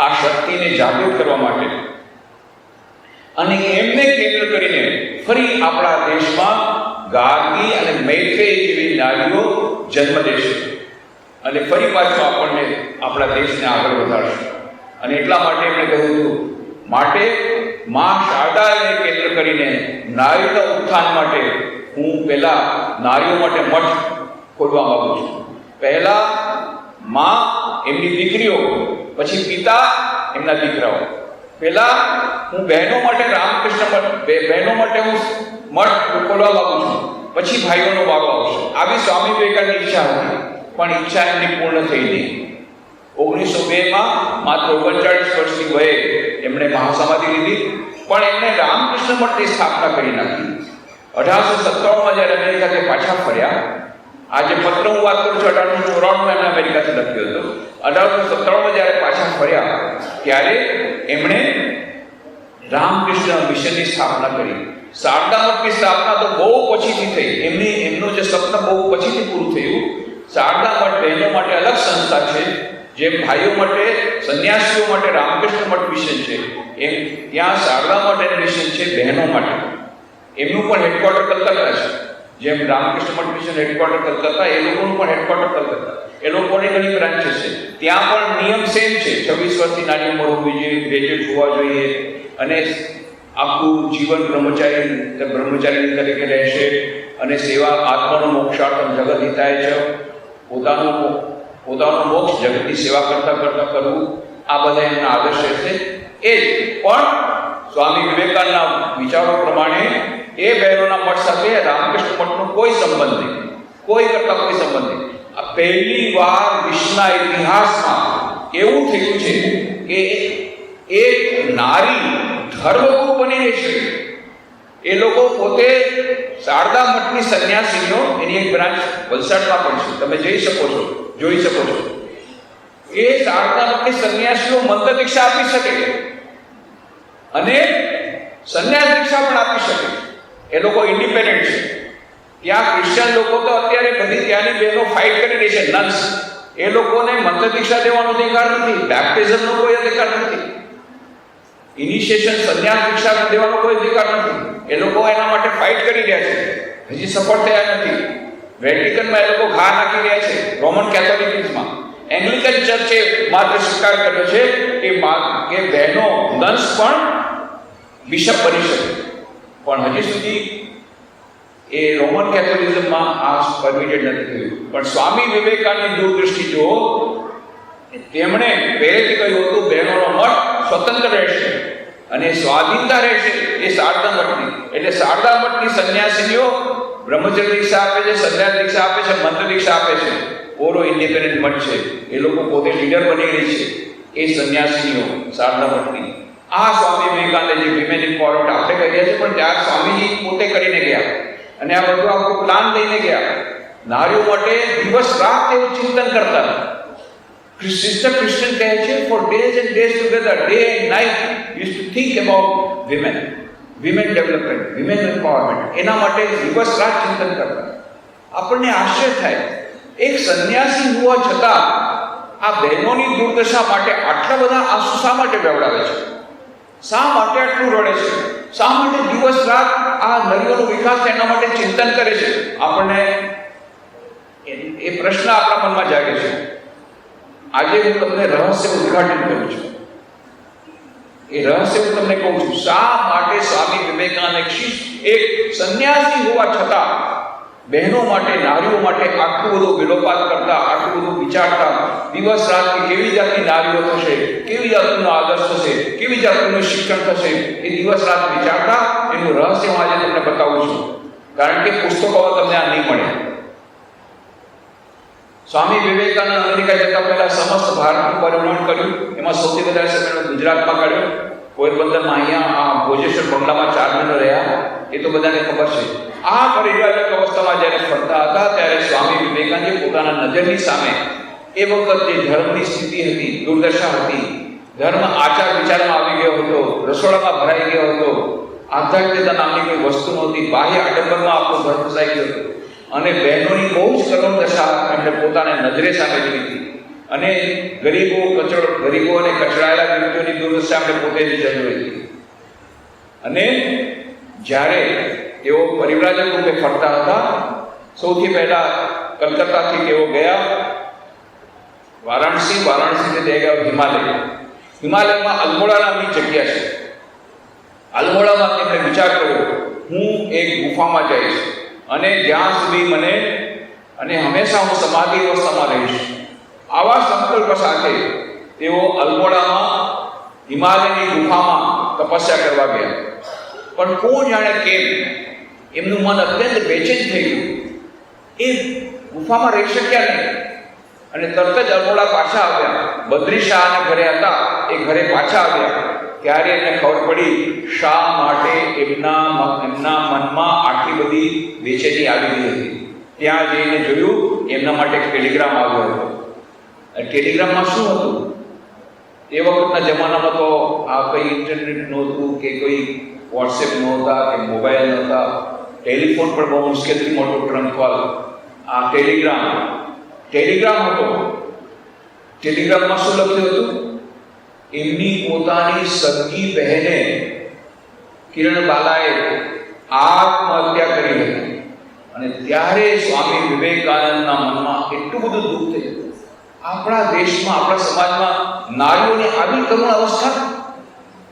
આ શક્તિને જાગૃત કરવા માટે. અને એમને કેન્દ્ર કરીને ફરી આપણા દેશમાં ગાર્ગી અને મૈત્રેયી જેવી નારીઓ જન્મ લેશે અને ફરી પાછું આપણને આપણા દેશને આગળ વધારશે. અને એટલા માટે એમણે કહ્યું હતું, માટે માં શારદાને કેન્દ્ર કરીને નારીના ઉત્થાન માટે હું પહેલા નારીઓ માટે મઠ ખોલવા માંગુ છું. પહેલા માં એમની દીકરીઓ, પછી પિતા એમના દીકરાઓ. પહેલા હું બહેનો માટે રામકૃષ્ણ બહેનો માટે હું મઠ ખોલવા માંગુ છું, પછી ભાઈઓનો વારો આવશે. આવી સ્વામી વિવેકાનંદની ઈચ્છા હતી, પણ ઈચ્છા એમની પૂર્ણ થઈ નહીં. 1902માં માત્ર 39 વર્ષની વયે એમણે મહાસમાધિ લીધી, પણ એમણે રામકૃષ્ણ મઠની સ્થાપના કરી નાખી. 1857માં જ્યારે અમેરિકાથી પાછા ફર્યા, આ જે પત્ર હું વાત કરું છું 1894માં એમણે અમેરિકાથી લખ્યો હતો. 1857માં જ્યારે પાછા ફર્યા ત્યારે એમણે રામકૃષ્ણ મિશનની સ્થાપના કરી. શારદા મઠની સ્થાપના તો બહુ પછીથી થઈ. એમનું જે સપન બહુ પછીથી પૂરું થયું. શારદા મઠ બહેનો માટે અલગ સંસ્થા છે, જેમ ભાઈઓ માટે, સંન્યાસીઓ માટે રામકૃષ્ણ મઠ મિશન છે, એમ ત્યાં શારદા મઠ મિશન છે બહેનો માટે. એમનું પણ હેડક્વાર્ટર કલકત્તા છે. જેમ રામકૃષ્ણ મઠ મિશન હેડક્વાર્ટર કલકત્તા, એ લોકોનું પણ હેડક્વાર્ટર કલકત્તા. એ લોકોની ઘણી બ્રાન્ચીસ છે. ત્યાં પણ નિયમ સેમ છે, 26 વર્ષથી નાની ઉંમર હોવી જોઈએ, ગ્રેજ્યુએટ હોવા જોઈએ, અને આખું જીવન બ્રહ્મચારી તરીકે રહેશે, અને સેવા આત્માનો મોક્ષાર્થમ જગત હિતાય છે, પોતાનો મોક્ષ જગતની સેવા કરતા કરવું, આ બધા એમના આદર્શ છે. એ જ પણ સ્વામી વિવેકાનંદના વિચારો પ્રમાણે એ બહેનોના મઠ સાથે રામકૃષ્ણ મઠનો કોઈ સંબંધ નહીં, કોઈ કરતા કોઈ સંબંધ નહીં. આ પહેલી વાર વિશ્વના ઇતિહાસમાં એવું થયું છે કે એક નારી ધર્મગુરુ બની રહેશે. એ લોકો પોતે શારદા મઠની સંન્યાસીનો, એની એક બ્રાન્ચ વલસાડમાં પણ છે, તમે જોઈ શકો છો. એ શારદા મઠની સંન્યાસીઓ મંત્ર દીક્ષા આપી શકે અને સંન્યાસ દીક્ષા પણ આપી શકે. એ લોકો ઇન્ડિપેન્ડન્ટ છે. ત્યાં ક્રિશ્ચિયન લોકો તો અત્યારે બધી ત્યાંની બહેનો ફાઇટ કરી રહી છે, નન્સ. એ લોકોને મંત્ર દીક્ષા દેવાનો અધિકાર નથી, બેપ્ટિઝમનો કોઈ અધિકાર નથી, ઇનિશિએશન સંન્યાસ દીક્ષા દેવાનો કોઈ અધિકાર નથી. એ લોકો એના માટે ફાઇટ કરી રહ્યા છે, હજી સફળ થયા નથી. વેટિકનમાં એ લોકો ઘા નાખી રહ્યા છે. રોમન કેથોલિકમાં, એંગ્લિકન ચર્ચે માત્ર સ્વીકાર કર્યો છે કે બહેનો, નન્સ પણ બિશપ બની શકે, પણ હજી સુધી એ રોમન કેથોલિઝમમાં આ પરમિટેડ નથી થયું. પણ સ્વામી વિવેકાનંદની દૂરદૃષ્ટિ જો, તેમણે પહેલેથી કહ્યું હતું બહેનોનો મઠ સ્વતંત્ર રહેશે અને સ્વાધીનતા રહેશે એ શારદા મઠની. એટલે શારદા મઠની સંન્યાસીનીઓ બ્રહ્મચર્ય દીક્ષા આપે છે, સંન્યાસ દીક્ષા આપે છે, મંત્ર દીક્ષા આપે છે. ઓરો ઇન્ડિપેન્ડન્ટ મઠ છે, એ લોકો પોતે લીડર બની રહી છે એ સંન્યાસીનીઓ શારદા મઠની. આ સ્વામી વિવેકાનંદ જે વિમેન એમ્પાવરમેન્ટ આપણે કરી રહ્યા છે, પણ ત્યાં સ્વામીજી પોતે કરીને ગયા અને આ બધું આખું પ્લાન લઈને ગયા. નારીઓ માટે દિવસ રાત તેઓ ચિંતન કરતા. સિસ્ટર ક્રિશ્ચન કહે છે, for days and days together, day and night use to think about women. Women development, women empowerment, એના માટે દિવસ રાત ચિંતન કરતા. આપણને આશ્ચર્ય થાય, એક સંન્યાસી હોવા છતાં આ બહેનોની દુર્દશા માટે આટલા બધા આંસુ શા માટે વહેવડાવે છે? શા માટે આટલું રડે છે? શા માટે દિવસ રાત આ નદીઓનો વિકાસ થાય એના માટે ચિંતન કરે છે? આપણને એ પ્રશ્ન આપણા મનમાં જાગે છે. આજે હું તમને રહસ્ય ઉદ્ઘાટન કરું છું. એ રહસ્ય હું તમને કહું છું. શા માટે સ્વામી વિવેકાનંદ એક સંન્યાસી હોવા છતાં બહેનો માટે, નારીઓ માટે આટલું બધું વિલોપાત કરતા, આટલું બધું વિચારતા, દિવસ રાત કેવી જાતની નારીઓ થશે, કેવી જાતનો આદર્શ થશે, કેવી જાતનું શિક્ષણ થશે, એ દિવસ રાત વિચારતા. એનું રહસ્ય હું આજે તમને બતાવું છું, કારણ કે પુસ્તકોમાં તમને આ નહીં મળે. સ્વામી વિવેકાનંદ અમેરિકા જતા પહેલા સમસ્ત ભારતનું પરિભ્રમણ કર્યું. એમાં સૌથી વધારે સમય ગુજરાતમાં કાઢ્યો. પોરબંદરમાં અહીંયા આ ભોજેશ્વર બંગલામાં 4 મહિના રહ્યા, એ તો બધાને ખબર છે. આ પરિવ્રાજક અવસ્થામાં જ્યારે ફરતા હતા ત્યારે સ્વામી વિવેકાનંદે પોતાના નજરની સામે એ વખત જે ધર્મની સ્થિતિ હતી, દુર્દશા હતી, ધર્મ આચાર વિચારમાં આવી ગયો હતો, રસોડામાં ભરાઈ ગયો હતો, આધ્યાત્મિકતા નામની કોઈ વસ્તુ નહોતી, બાહ્ય આડંબરમાં આપણો ધર્મ ફસાઈ ગયો હતો, અને બહેનોની બહુ જ કરુણ દશા એમણે પોતાને નજરે સામે જોઈ હતી. અને ગરીબો અને કચડાયેલા વ્યક્તિઓની દુર્દશા આપણે પોતે જ જોઈ હતી. અને જ્યારે તેઓ પરિવ્રાજક રૂપે ફરતા હતા, સૌથી પહેલા કલકત્તાથી તેઓ ગયા વારાણસીથી તે ગયા હિમાલયમાં અલ્મોડા નામની જગ્યા છે. અલ્મોડામાં તેમણે વિચાર કર્યો, હું એક ગુફામાં જઈશ અને જ્યાં સુધી મને અને હંમેશા હું સમાધિ અવસ્થામાં રહીશ. આવા સંકલ્પ સાથે તેઓ અલ્મોડામાં હિમાલયની ગુફામાં તપસ્યા કરવા ગયા. પણ કોણ જાણે કેમ એમનું મન અત્યંત બેચેન થઈ ગયું. એ ગુફામાં રહી શક્યા નહીં અને તરત જ અલ્મોડા પાછા આવ્યા. બદ્રી શાહના ઘરે હતા, એ ઘરે પાછા આવ્યા ત્યારે એમને ખબર પડી શા માટે એમના મનમાં આટલી બધી બેચેની આવી ગઈ હતી. ત્યાં જઈને જોયું, એમના માટે ટેલિગ્રામ આવ્યો હતો. ટેલિગ્રામમાં શું હતું? એ વખતના જમાનામાં તો આ કંઈ ઇન્ટરનેટ નહોતું કે કોઈ વોટ્સએપ નહોતા કે મોબાઈલ નહોતા, ટેલિફોન પણ બહુ મુશ્કેલથી મોટો ટ્રંક કોલ. આ ટેલિગ્રામ હતો. ટેલિગ્રામમાં શું લખ્યું હતું? એમની પોતાની સગી બહેને કિરણ બાલાએ આત્મહત્યા કરી હતી. અને ત્યારે સ્વામી વિવેકાનંદના મનમાં એટલું બધું દુઃખ થયું. આપણા દેશમાં, આપણા સમાજમાં નારીઓની આવી કરુણ અવસ્થા,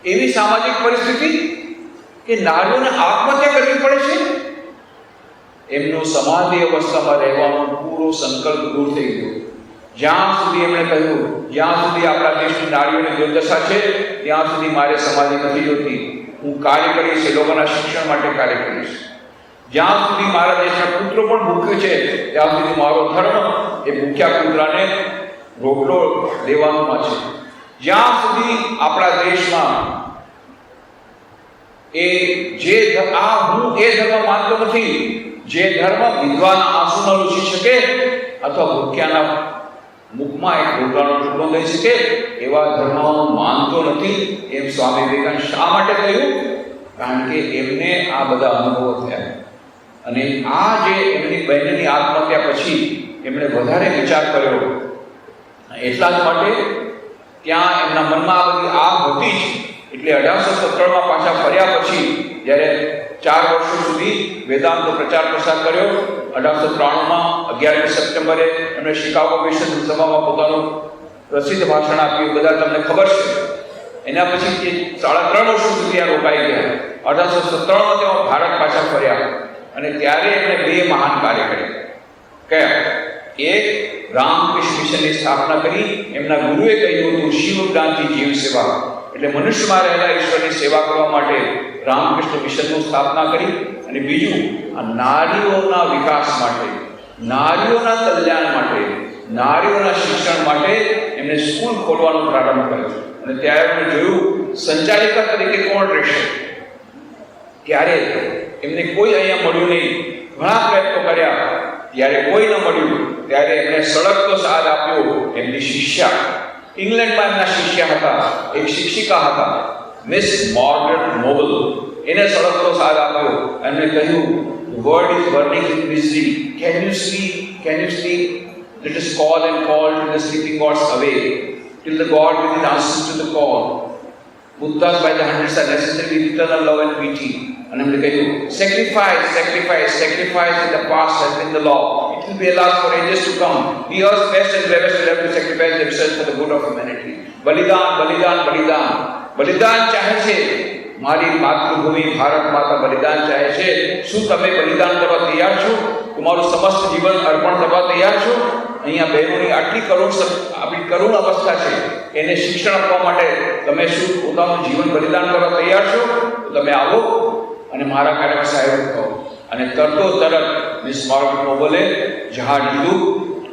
એવી સામાજિક પરિસ્થિતિ કે નારીઓને આત્મહત્યા કરવી પડે છે. એમનો સમાધિ અવસ્થામાં રહેવાનો પૂરો સંકલ્પ દૂર થઈ ગયો. જ્યાં સુધી એમણે કહ્યું, જ્યાં સુધી આપણા દેશની નારીઓની દુર્દશા છે ત્યાં સુધી મારે સમાધિ નથી જોતી. હું કાર્ય કરીશ, એ લોકોના શિક્ષણ માટે કાર્ય કરીશ. જ્યાં સુધી મારા દેશના પુત્રો પણ ભૂખ્યો છે ત્યાં સુધી મારો ધર્મ એ ભૂખ્યા પુત્રને રોટલો દેવામાં છે. જ્યાં સુધી આપણા દેશમાં હું એ ધર્મ માનતો નથી જે ધર્મ વિધવાના આંસુ ન લૂછી શકે અથવા ભૂખ્યાના મુખમાં એક રોટલાનો ટુકડો દઈ શકે, એવા ધર્મ હું માનતો નથી. એમ સ્વામી વિવેકાનંદ શા માટે કહ્યું? કારણ કે એમને આ બધા અનુભવો થયા. અને આ જે એમની બહેનની આત્મહત્યા પછી એમણે વધારે વિચાર કર્યો. એટલા જ માટે ત્યાં એમના મનમાં આ બધી આગ હતી જ. એટલે 1817માં પાછા ફર્યા પછી જ્યારે 4 વર્ષો સુધી વેદાંતનો પ્રચાર પ્રસાર કર્યો. 1893માં 11મી સપ્ટેમ્બરે એમણે શિકાગો મિશન સભામાં પોતાનું પ્રસિદ્ધ ભાષણ આપ્યું. બધા તમને ખબર છે. એના પછી 3.5 વર્ષો સુધી આ રોકાઈ ગયા. 1897માં તેઓ ભારત પાછા ફર્યા અને ત્યારે એમણે 2 મહાન કાર્ય કર્યા. કયા? એક, રામકૃષ્ણ મિશનની સ્થાપના કરી. એમના ગુરુએ કહ્યું હતું શિવ ક્રાંતિ જીવ સેવા, એટલે મનુષ્યમાં રહેલા ઈશ્વરની સેવા કરવા માટે રામકૃષ્ણ મિશનની સ્થાપના કરી. અને બીજું, આ નારીઓના વિકાસ માટે, નારીઓના કલ્યાણ માટે, નારીઓના શિક્ષણ માટે એમને સ્કૂલ ખોલવાનો પ્રારંભ કર્યો. અને ત્યારે એમણે જોયું સંચાલિકા તરીકે કોણ રહેશે. ત્યારે એમને કોઈ અહીંયા મળ્યું નહીં. ઘણા પ્રયત્નો કર્યા, ત્યારે કોઈ ન મળ્યું. ત્યારે એમણે સળગતો સાથ આપ્યો એમની શિષ્યા. ઇંગ્લેન્ડમાં એમના શિષ્યા હતા, એક શિક્ષિકા હતા, મિસ મોર્ગન નોબલ. એને સળગતો સાદ આપ્યો અને કહ્યું, "The world is burning in misery. Can you sleep? Can you sleep? Let us call and call till the sleeping gods awake, till the God within answers to the call. Buddhas by the hundreds are necessary with eternal love and pity." અને એમણે કહ્યું, "Sacrifice, sacrifice, sacrifice in the past has been the law. It will be alas for ages to come. The earth's best and bravest will have to sacrifice themselves for the good of humanity." બલિદાન, બલિદાન, બલિદાન. બલિદાન ચાહે છે મારી માતૃભૂમિ ભારત માતા, બલિદાન ચાહે છે. શું તમે બલિદાન કરવા તૈયાર છો? તમારું સમસ્ત જીવન અર્પણ કરવા તૈયાર છો? અહીંયા બહેનોની આટલી આપણી કરુણ અવસ્થા છે, એને શિક્ષણ આપવા માટે તમે શું પોતાનું જીવન બલિદાન કરવા તૈયાર છો? તો તમે આવો અને મારા કાર્યમાં સહાય કરો. અને તરતો તરત મિસ માર્ગરેટ નોબલે જહાજ લીધું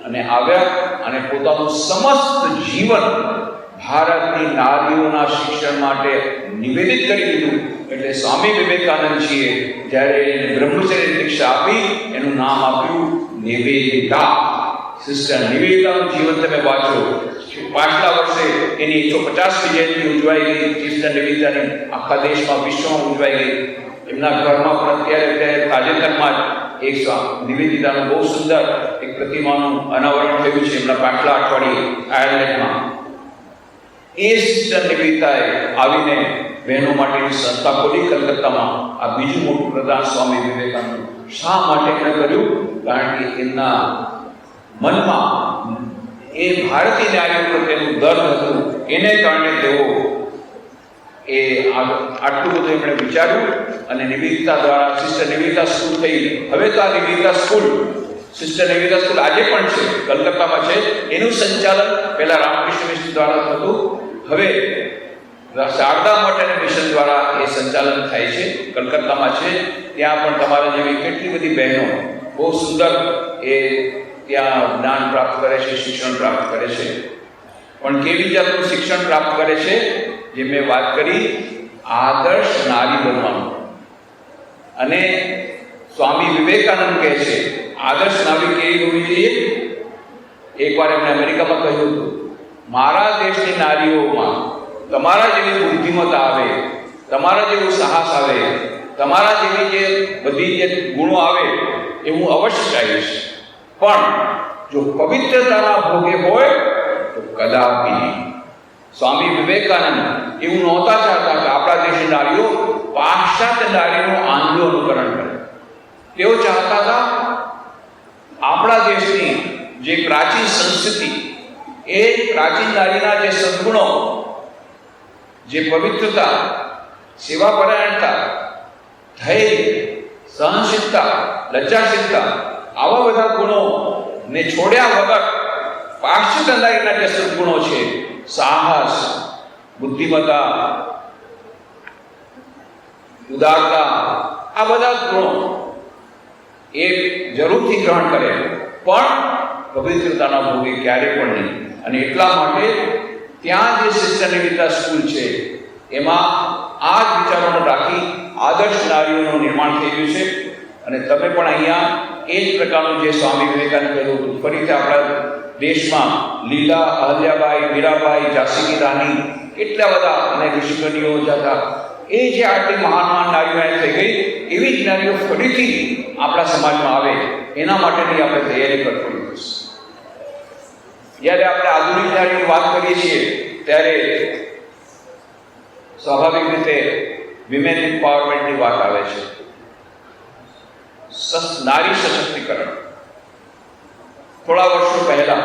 અને આવ્યા અને પોતાનું સમસ્ત જીવન ભારતની નારીઓના શિક્ષણ માટે નિવેદિત કરી દીધું. એટલે સ્વામી વિવેકાનંદજીએ જ્યારે એને બ્રહ્મચર્ય દીક્ષા આપી એનું નામ આપ્યું નિવેદિતા. સિસ્ટર નિવેદિતાનું જીવન તમે વાંચો. પાછલા વર્ષે એની 150મી જયંતિ ઉજવાઈ ગઈ. સિસ્ટર નિવેદિતાની આખા દેશમાં, વિશ્વમાં ઉજવાઈ ગઈ. એમના ઘરમાં પણ અત્યારે તાજેતરમાં જ એક નિવેદિતાનું બહુ સુંદર એક પ્રતિમાનું અનાવરણ થયું છે એમના પાછલા અઠવાડિયે આયર્લેન્ડમાં. એ સિસ્ટર નિવેદિતાએ આવીને બહેનો માટેની સંસ્થા ખોલી કલકત્તામાં. આ બીજું મોટું પ્રદાન સ્વામી વિવેકાનંદ. શા માટે એમણે કર્યું? કારણ કે એમના મનમાં એ ભારતીય નારીઓ પ્રત્યેનું દર્દ હતું. એને કારણે તેઓ આટલું બધું એમણે વિચાર્યું અને નિવેદિતા દ્વારા સિસ્ટર નિવેદિતા સ્કૂલ થઈ. હવે તો આ Nivedita school, sister Nivedita school આજે પણ છે, કલકત્તામાં છે. એનું સંચાલન પહેલા રામકૃષ્ણ મિશન દ્વારા થતું, હવે શારદા મઠ અને મિશન દ્વારા એ સંચાલન થાય છે. કલકત્તામાં છે. ત્યાં પણ તમારા જેવી કેટલી બધી બહેનો બહુ સુંદર એ ત્યાં જ્ઞાન પ્રાપ્ત કરે છે, શિક્ષણ પ્રાપ્ત કરે છે. પણ કેવી જાતનું શિક્ષણ પ્રાપ્ત કરે છે? જે મેં વાત કરી, આદર્શ નારી બનવાનું. અને સ્વામી વિવેકાનંદ કહે છે આદર્શ નારી કેવી હોવી જોઈએ? એકવાર એમણે અમેરિકામાં કહ્યું હતું, મારા દેશની નારીઓમાં તમારા જેવી બુદ્ધિમત્તા આવે, તમારા જેવું સાહસ આવે, તમારા જેવી જે બધી જે ગુણો આવે એ હું અવશ્ય ચાહીશ. પણ જો પવિત્રતાના ભોગે હોય તો કદાપી નહીં. સ્વામી વિવેકાનંદ એવું નહોતા ચાહતા કે આપણા દેશની નારીઓ પાશ્ચાત્ય નારીનું આંધળું અનુકરણ કરે. તેઓ ચાહતા હતા આપણા દેશની જે પ્રાચીન સંસ્કૃતિ, એ પ્રાચીન નારીના જે સદગુણો, જે પવિત્રતા, સેવાપરાયણતા, ધૈર્ય, સહનશીલતા, લજ્જાશીલતા, આવા બધા ગુણો ને છોડ્યા વગર પાશ્ચાત્ય નારીના જે સદગુણો છે, સાહસ, બુદ્ધિમત્તા, ઉદારતા, આ બધા ગુણો એ જરૂરથી ગ્રહણ કરે, પણ પવિત્રતાના ભોગે ક્યારે પણ નહીં. અને એટલા માટે ત્યાં જે સિસ્ટર નિવેદિતા સ્કૂલ છે એમાં આ જ વિચારોને રાખી આદર્શ નારીઓનું નિર્માણ થઈ ગયું છે. અને તમે પણ અહીંયા એ જ પ્રકારનું જે સ્વામી વિવેકાનંદ કહ્યું હતું, ફરીથી આપણા દેશમાં લીલા, અહલ્યાબાઈ, મીરાબાઈ, ઝાંસીની રાણી, કેટલા બધા અને ઋષિમુનિઓ હતા. એ જે આટલી મહાન મહાન નારીઓ થઈ ગઈ, એવી જ નારીઓ ફરીથી આપણા સમાજમાં આવે એના માટેની આપણે તૈયારી કરવી પડશે. જ્યારે આપણે આધુનિક નારીઓની વાત કરીએ છીએ ત્યારે સ્વાભાવિક રીતે વિમેન એમ્પાવરમેન્ટની વાત આવે છે. નારી સશક્તિકરણ. થોડા વર્ષો પહેલા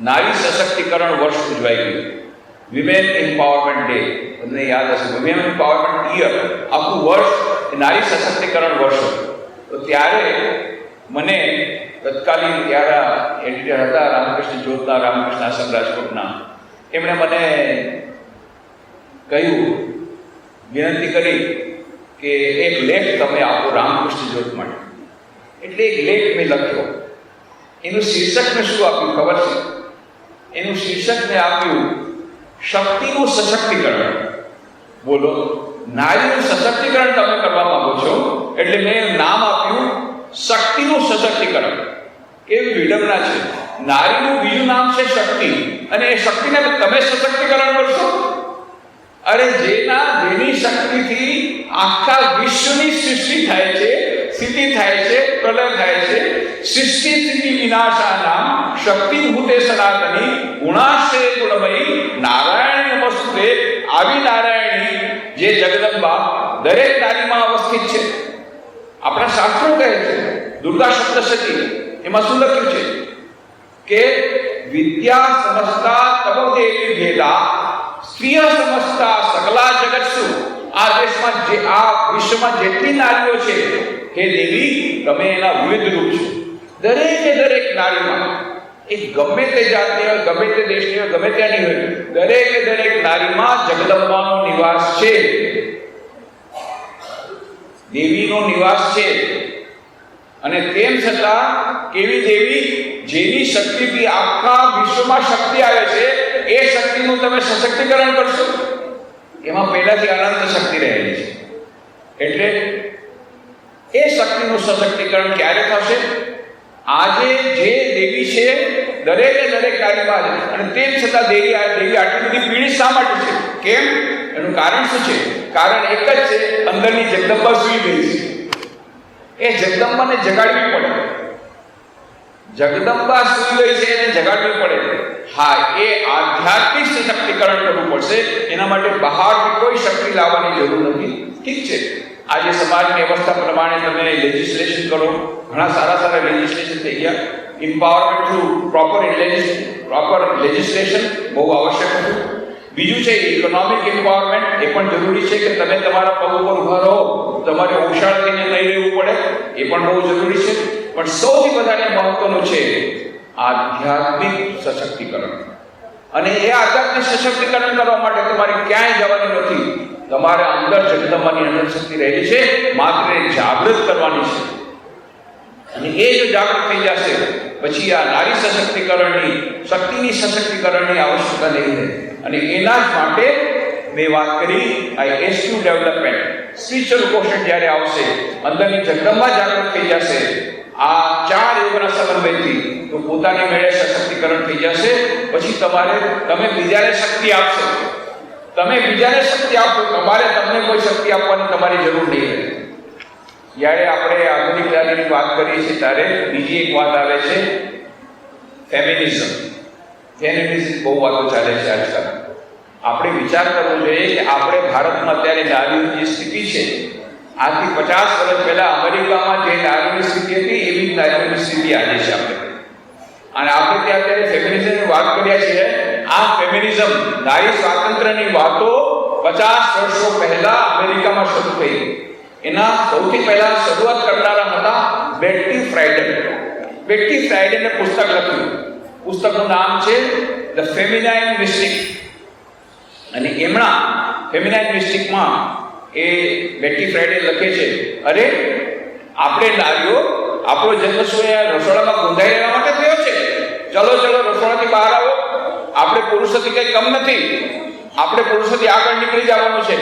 નારી સશક્તિકરણ વર્ષ ઉજવાઈ ગયું, વિમેન એમ્પાવરમેન્ટ ડે. તમને યાદ હશે, વિમેન એમ્પાવરમેન્ટ યર, આખું વર્ષ એ નારી સશક્તિકરણ વર્ષ હતું. તો ત્યારે મને તત્કાલીન ત્યારે એડિટર હતા રામકૃષ્ણ જ્યોતના, રામકૃષ્ણ આશ્રમ રાજકોટના, એમણે મને કહ્યું, વિનંતી કરી કે એક લેખ તમે આપો રામકૃષ્ણ જ્યોત માટે. એટલે એક લેખ મેં લખ્યો. એનું શીર્ષક મેં શું આપ્યું ખબર છે? એનું શીર્ષક મેં આપ્યું શક્તિનું સશક્તિકરણ. બોલો, નારીનું સશક્તિકરણ તમે કરવા માંગો છો, એટલે મેં નામ આપ્યું શક્તિનું સશક્તિકરણ. કેવી વિડંબના છે! નારીનું બીજું નામ છે શક્તિ, અને એ શક્તિને તમે સશક્તિકરણ કરશો. અરે જેની શક્તિથી આખા વિશ્વની સૃષ્ટિ થાય છે, સ્થિતિ થાય છે, પ્રલય થાય છે. સૃષ્ટિ સ્થિતિ વિનાશાનામ શક્તિભૂતે સનાતની ગુણાશ્રય ગુણમયી નારાયણ નમસ્તુતે. આવી નારાયણી જે જગદંબા દરેક નારીમાં અવસ્થિત છે. આપણા શાસ્ત્રો કહે છે, દુર્ગા સપ્તશતી એમાં શું લખ્યું છે કે વિદ્યા સમસ્તા તવ દેવી ભેદા સ્ત્રીય સમસ્તા સકલા જગત્સુ. આ દેશમાં જે આ વિશ્વમાં જેટલી નારીઓ છે, હે દેવી તમે એના વિવિધ રૂપ છો. દરેક નારીમાં એ ગમે તે જાતની હોય, ગમે તે દેશની હોય, ગમે ત્યાંની હોય, દરેક નારીમાં જગદંબાનો નિવાસ છે, દેવીનો નિવાસ છે. અને તેમ છતાં કેવી દેવી જેની શક્તિથી આખા વિશ્વમાં શક્તિ આવે છે, એ શક્તિનું તમે સશક્તિકરણ કરશો. એમાં પહેલાથી અનંત શક્તિ રહેલી છે. એટલે એ શક્તિનું સશક્તિકરણ ક્યારે થશે? આજે જે દેવી છે દરેક નારીમાં, અને તેમ છતાં દેવી આટલી બધી પીડિત શા માટે છે? કેમ? એનું કારણ શું છે? કારણ એક જ છે, અંદરની જગદંબા સૂઈ ગઈ છે. એ જગદંબાને જગાડવી પડે. જગદંબા સૂઈ ગઈ છે, એને જગાડવી પડે. હા, એ આધ્યાત્મિક સશક્તિકરણ કરવું પડશે. એના માટે બહારથી કોઈ શક્તિ લાવવાની જરૂર નથી. ઠીક છે, આજે સમાજની અવસ્થા પ્રમાણે તમે લેજિસ્લેશન કરો, ઘણા સારા લેજિસ્લેશન થઈ ગયા. એમ્પાવરમેન્ટ થ્રુ પ્રોપર લેજિસ્લેશન બહુ આવશ્યક હતું. બીજું છે ઇકોનોમિક એમ્પાવરમેન્ટ. એ પણ જરૂરી છે કે તમે તમારા પગ ઉપર ઊભા રહો, તમારે ઓછાળીને નહીં રહેવું પડે. એ પણ બહુ જરૂરી છે. પણ સૌથી વધારે મહત્વનું છે આધ્યાત્મિક સશક્તિકરણ. અને એ આધ્યાત્મિક સશક્તિકરણ કરવા માટે તમારે ક્યાંય જવાની નથી. તમારા અંદર જગદંબાની અનંત શક્તિ રહેલી છે, માત્ર જાગૃત કરવાની છે. અને એ જો જાગૃત થઈ જશે પછી આ નારી સશક્તિકરણની, શક્તિની સશક્તિકરણની આવશ્યકતા નહીં રહે. અને એના જ માટે મેં વાત કરી આ એસક્યુ ડેવલપમેન્ટ, સ્પિરિચ્યુઅલ કોશન્ટ જ્યારે આવશે, અંદરની જગદંબા જાગૃત થઈ જશે, આ ચાર યોગના સમન્વયથી તો પોતાની મેળે સશક્તિકરણ થઈ જશે. પછી તમે બીજાને શક્તિ આપશો. તમે બીજાને શક્તિ આપો, તમને કોઈ શક્તિ આપવાની તમારી જરૂર નહીં રહે. જ્યારે આપણે આધુનિક નારીની વાત કરીએ છીએ ત્યારે બીજી એક વાત આવે છે ફેમિનિઝમ. બહુ વાતો ચાલે છે આજકાલ. આપણે વિચાર કરવો જોઈએ કે આપણે ભારતમાં અત્યારે નારીઓની જે સ્થિતિ છે, આજથી 50 વર્ષ પહેલા અમેરિકામાં જે નારીની સ્થિતિ હતી એવી જ નારીઓની સ્થિતિ આજે છે આપણે. અને આપણે ત્યાં અત્યારે ફેમિનિઝમની વાત કર્યા છીએ. આ ફેમિનિઝમ, નારી સ્વાતંત્ર્યની વાતો 50 વર્ષો પહેલા અમેરિકામાં શરૂ થઈ. એના સૌથી પહેલા શરૂઆત કરનારા હતા બેટ્ટી ફ્રાઇડન. બેટ્ટી ફ્રાઇડને પુસ્તક લખ્યું. પુસ્તકનું નામ છે ધ ફેમિનાઇન મિસ્ટિક. અને એમના ફેમિનાઇન મિસ્ટિકમાં એ બેટ્ટી ફ્રાઇડે લખે છે, અરે આપણે નારીઓ આપણો જન્મ શું રસોડામાં ગુંધાઈ રહેવા માટે થયો છે? ચલો રસોડાથી બહાર આવો. આપણે પુરુષોથી કંઈ કમ નથી. આપણે પુરુષોથી આગળ નીકળી જવાનું છે.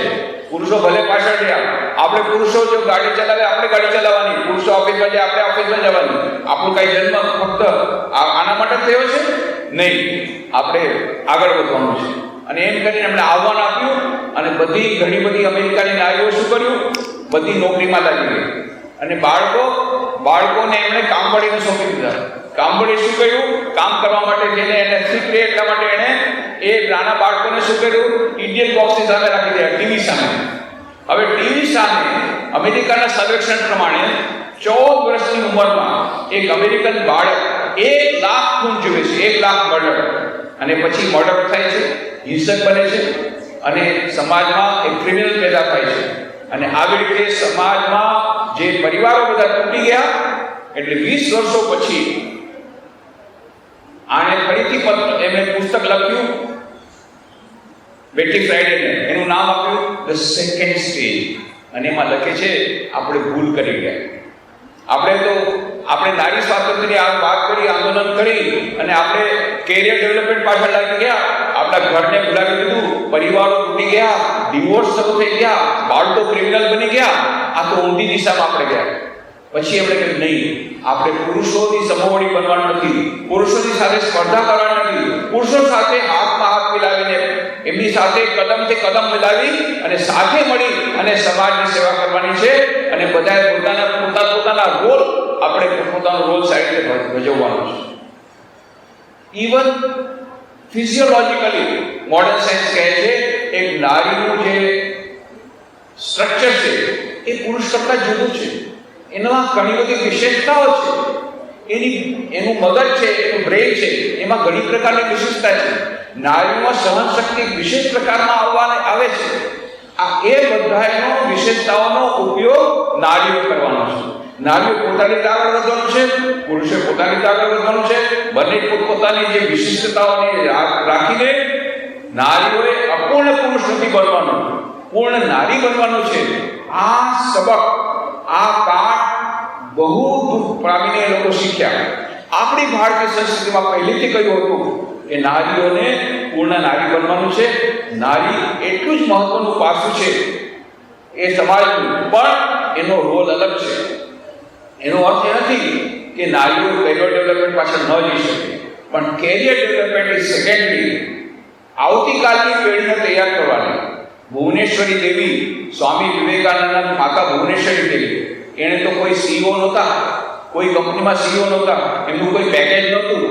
પુરુષો ભલે પાછળ રહ્યા. આપણે પુરુષો જો ગાડી ચલાવે આપણે ગાડી ચલાવવાની, પુરુષો ઓફિસમાં જાય આપણે ઓફિસમાં જવાનું. આપણો કઈ જન્મ ફક્ત આના માટે થયો છે નહીં. આપણે આગળ વધવાનું છે. અને એમ કરીને એમણે આહ્વાન આપ્યું. અને ઘણી બધી અમેરિકાની નારીઓ શું કર્યું? બધી નોકરીમાં લાગી ગઈ. અને બાળકોને એમણે કામવાળીને સોંપી દીધા. કામવાળી શું કર્યું? કામ કરવા માટે જેને એને શીખ રહે એટલા માટે એણે એ નાના બાળકોને શું કર્યું? ઇન્ડિયન બોક્સની સામે રાખી દીધા, ટીવી સામે. હવે ટીવી સામે અમેરિકાના સર્વેક્ષણ પ્રમાણે 14 વર્ષની ઉંમરમાં એક અમેરિકન બાળક 1 લાખ ખૂન જુએ છે, 1 લાખ મર્ડર. અને પછી મર્ડર થાય છે, હિંસક બને છે, અને સમાજમાં એક ક્રિમિનલ પેદા થાય છે. અને આવી રીતે સમાજમાં જે પરિવારો બધા તૂટી ગયા. એટલે 20 વર્ષો પછી આને ફરીથી એમણે પુસ્તક લખ્યું બેટ્ટી ફ્રાઇડેને. એનું નામ આપ્યું ધ સેકન્ડ સ્ટેજ. અને એમાં લખે છે આપણે ભૂલ કરી ગયા. આપણે નારી સ્વાતંત્ર્યની આ વાત કરી, આંદોલન કરી, અને આપણે કેરિયર ડેવલપમેન્ટ પાછળ લાગી ગયા. આપણા ઘરને ભૂલાવી દીધું, પરિવારો તૂટી ગયા, ડિવોર્સ શરૂ થઈ ગયા, બાળકો ક્રિમિનલ બની ગયા. આ તો ઊંધી દિશામાં આપણે ગયા. પછી એમણે કહ્યું નહીં, આપણે પુરુષોની સમોવડી બનવાનું નથી, પુરુષોની સાથે સ્પર્ધા કરવાની નથી, પુરુષો સાથે હાથમાં હાથ મિલાવીને એમની સાથે કદમથી કદમ મિલાવી અને સાથે મળી અને સમાજની સેવા કરવાની છે. અને બધાએ પોતાના રોલ આપણે પોતાનો રોલ સાઈડ ભજવવાનો છે. ઇવન ફિઝિયોલોજીકલી મોડર્ન સાયન્સ કહે છે એક નારીનું જે સ્ટ્રક્ચર છે એ પુરુષ કરતાં જુદું છે. એમાં ઘણી બધી વિશેષતાઓ છે. એનું મગજ છે, એનું બ્રેન છે, એમાં ઘણી પ્રકારની વિશેષતા છે. નારીમાં સહનશક્તિ વિશેષ પ્રકારમાં આવે છે. આ એ બધાનો વિશેષતાઓનો ઉપયોગ નારીઓ કરવાનો છે. નારીઓ પોતાની રીતે આગળ વધવાનું છે, પુરુષે પોતાની રીતે આગળ વધવાનું છે. બંને પોતાની જે વિશિષ્ટતાઓને રાખીને નારીઓએ અપૂર્ણ પુરુષ નથી બનવાનું, પૂર્ણ નારી બનવાનું છે. આ સબક, આ પાઠ બહુ દુઃખ પામીને લોકો શીખ્યા. આપણી ભારતીય સંસ્કૃતિમાં પહેલેથી કહ્યું હતું કે નારીઓને પૂર્ણ નારી બનવાનું છે. નારી એટલું જ મહત્વનું પાસું છે એ સમાજનું, પણ એનો રોલ અલગ છે. એનો અર્થ એ નથી કે નારીઓ કેરિયર ડેવલપમેન્ટ પાછળ ન જઈ શકે, પણ કેરિયર ડેવલપમેન્ટ ઇઝ સેકન્ડરી. આવતીકાલની પેઢીને તૈયાર કરવાની. ભુવનેશ્વરી દેવી, સ્વામી વિવેકાનંદના માતા ભુવનેશ્વરી દેવી, એણે તો કોઈ સીઈઓ નહોતા, કોઈ કંપનીમાં સીઈઓ નહોતા, એમનું કોઈ પેકેજ નહોતું,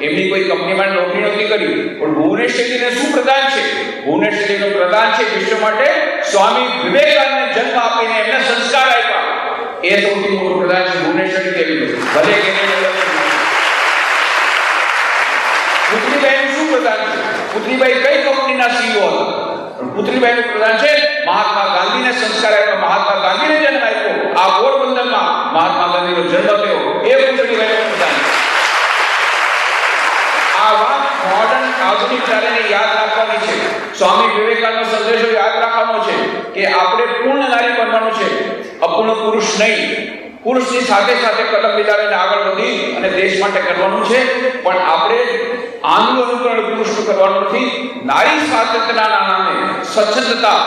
એમની કોઈ કંપનીમાં નોકરી નહોતી કરી, પણ ભુવનેશ્વરીને શું પ્રદાન છે? ભુવનેશ્વરીનું પ્રદાન છે વિશ્વ માટે સ્વામી વિવેકાનંદને જન્મ આપીને એમને સંસ્કાર આપ્યા. એ સૌથી મોટું પ્રદાન છે ભુવનેશ્વરી દેવીનું. ભલે કે પુત્રીબાઈનું શું પ્રદાન છે? પુત્રીબાઈ કઈ કંપનીના સીઈઓ હતા? પુત્રીબાઈનું પ્રદાન છે મહાત્મા ગાંધીને સંસ્કાર આપ્યા, મહાત્મા ગાંધીને જન્મ આપ્યો. આ પોરબંદરમાં મહાત્મા ગાંધીનો જન્મ થયો, એ પુત્રીબાઈનું પ્રદાન. આ વાત મોડર્ન આધુનિક ચાલીને યાદ રાખવાની છે. સ્વામી વિવેકાનંદનો સંદેશો યાદ રાખવાનો છે કે આપણે પૂર્ણ નારી બનવાનું છે, અપૂર્ણ પુરુષ નહીં. પુરુષની સાથે સાથે કદમ મિલાવીને આગળ વધી અને દેશ માટે કરવાનું છે, પણ આપણે આંધળું અનુકરણ પુરુષનું કરવાનું નથી. નારી સ્વાતંત્ર્યના નામે સ્વચ્છંદતા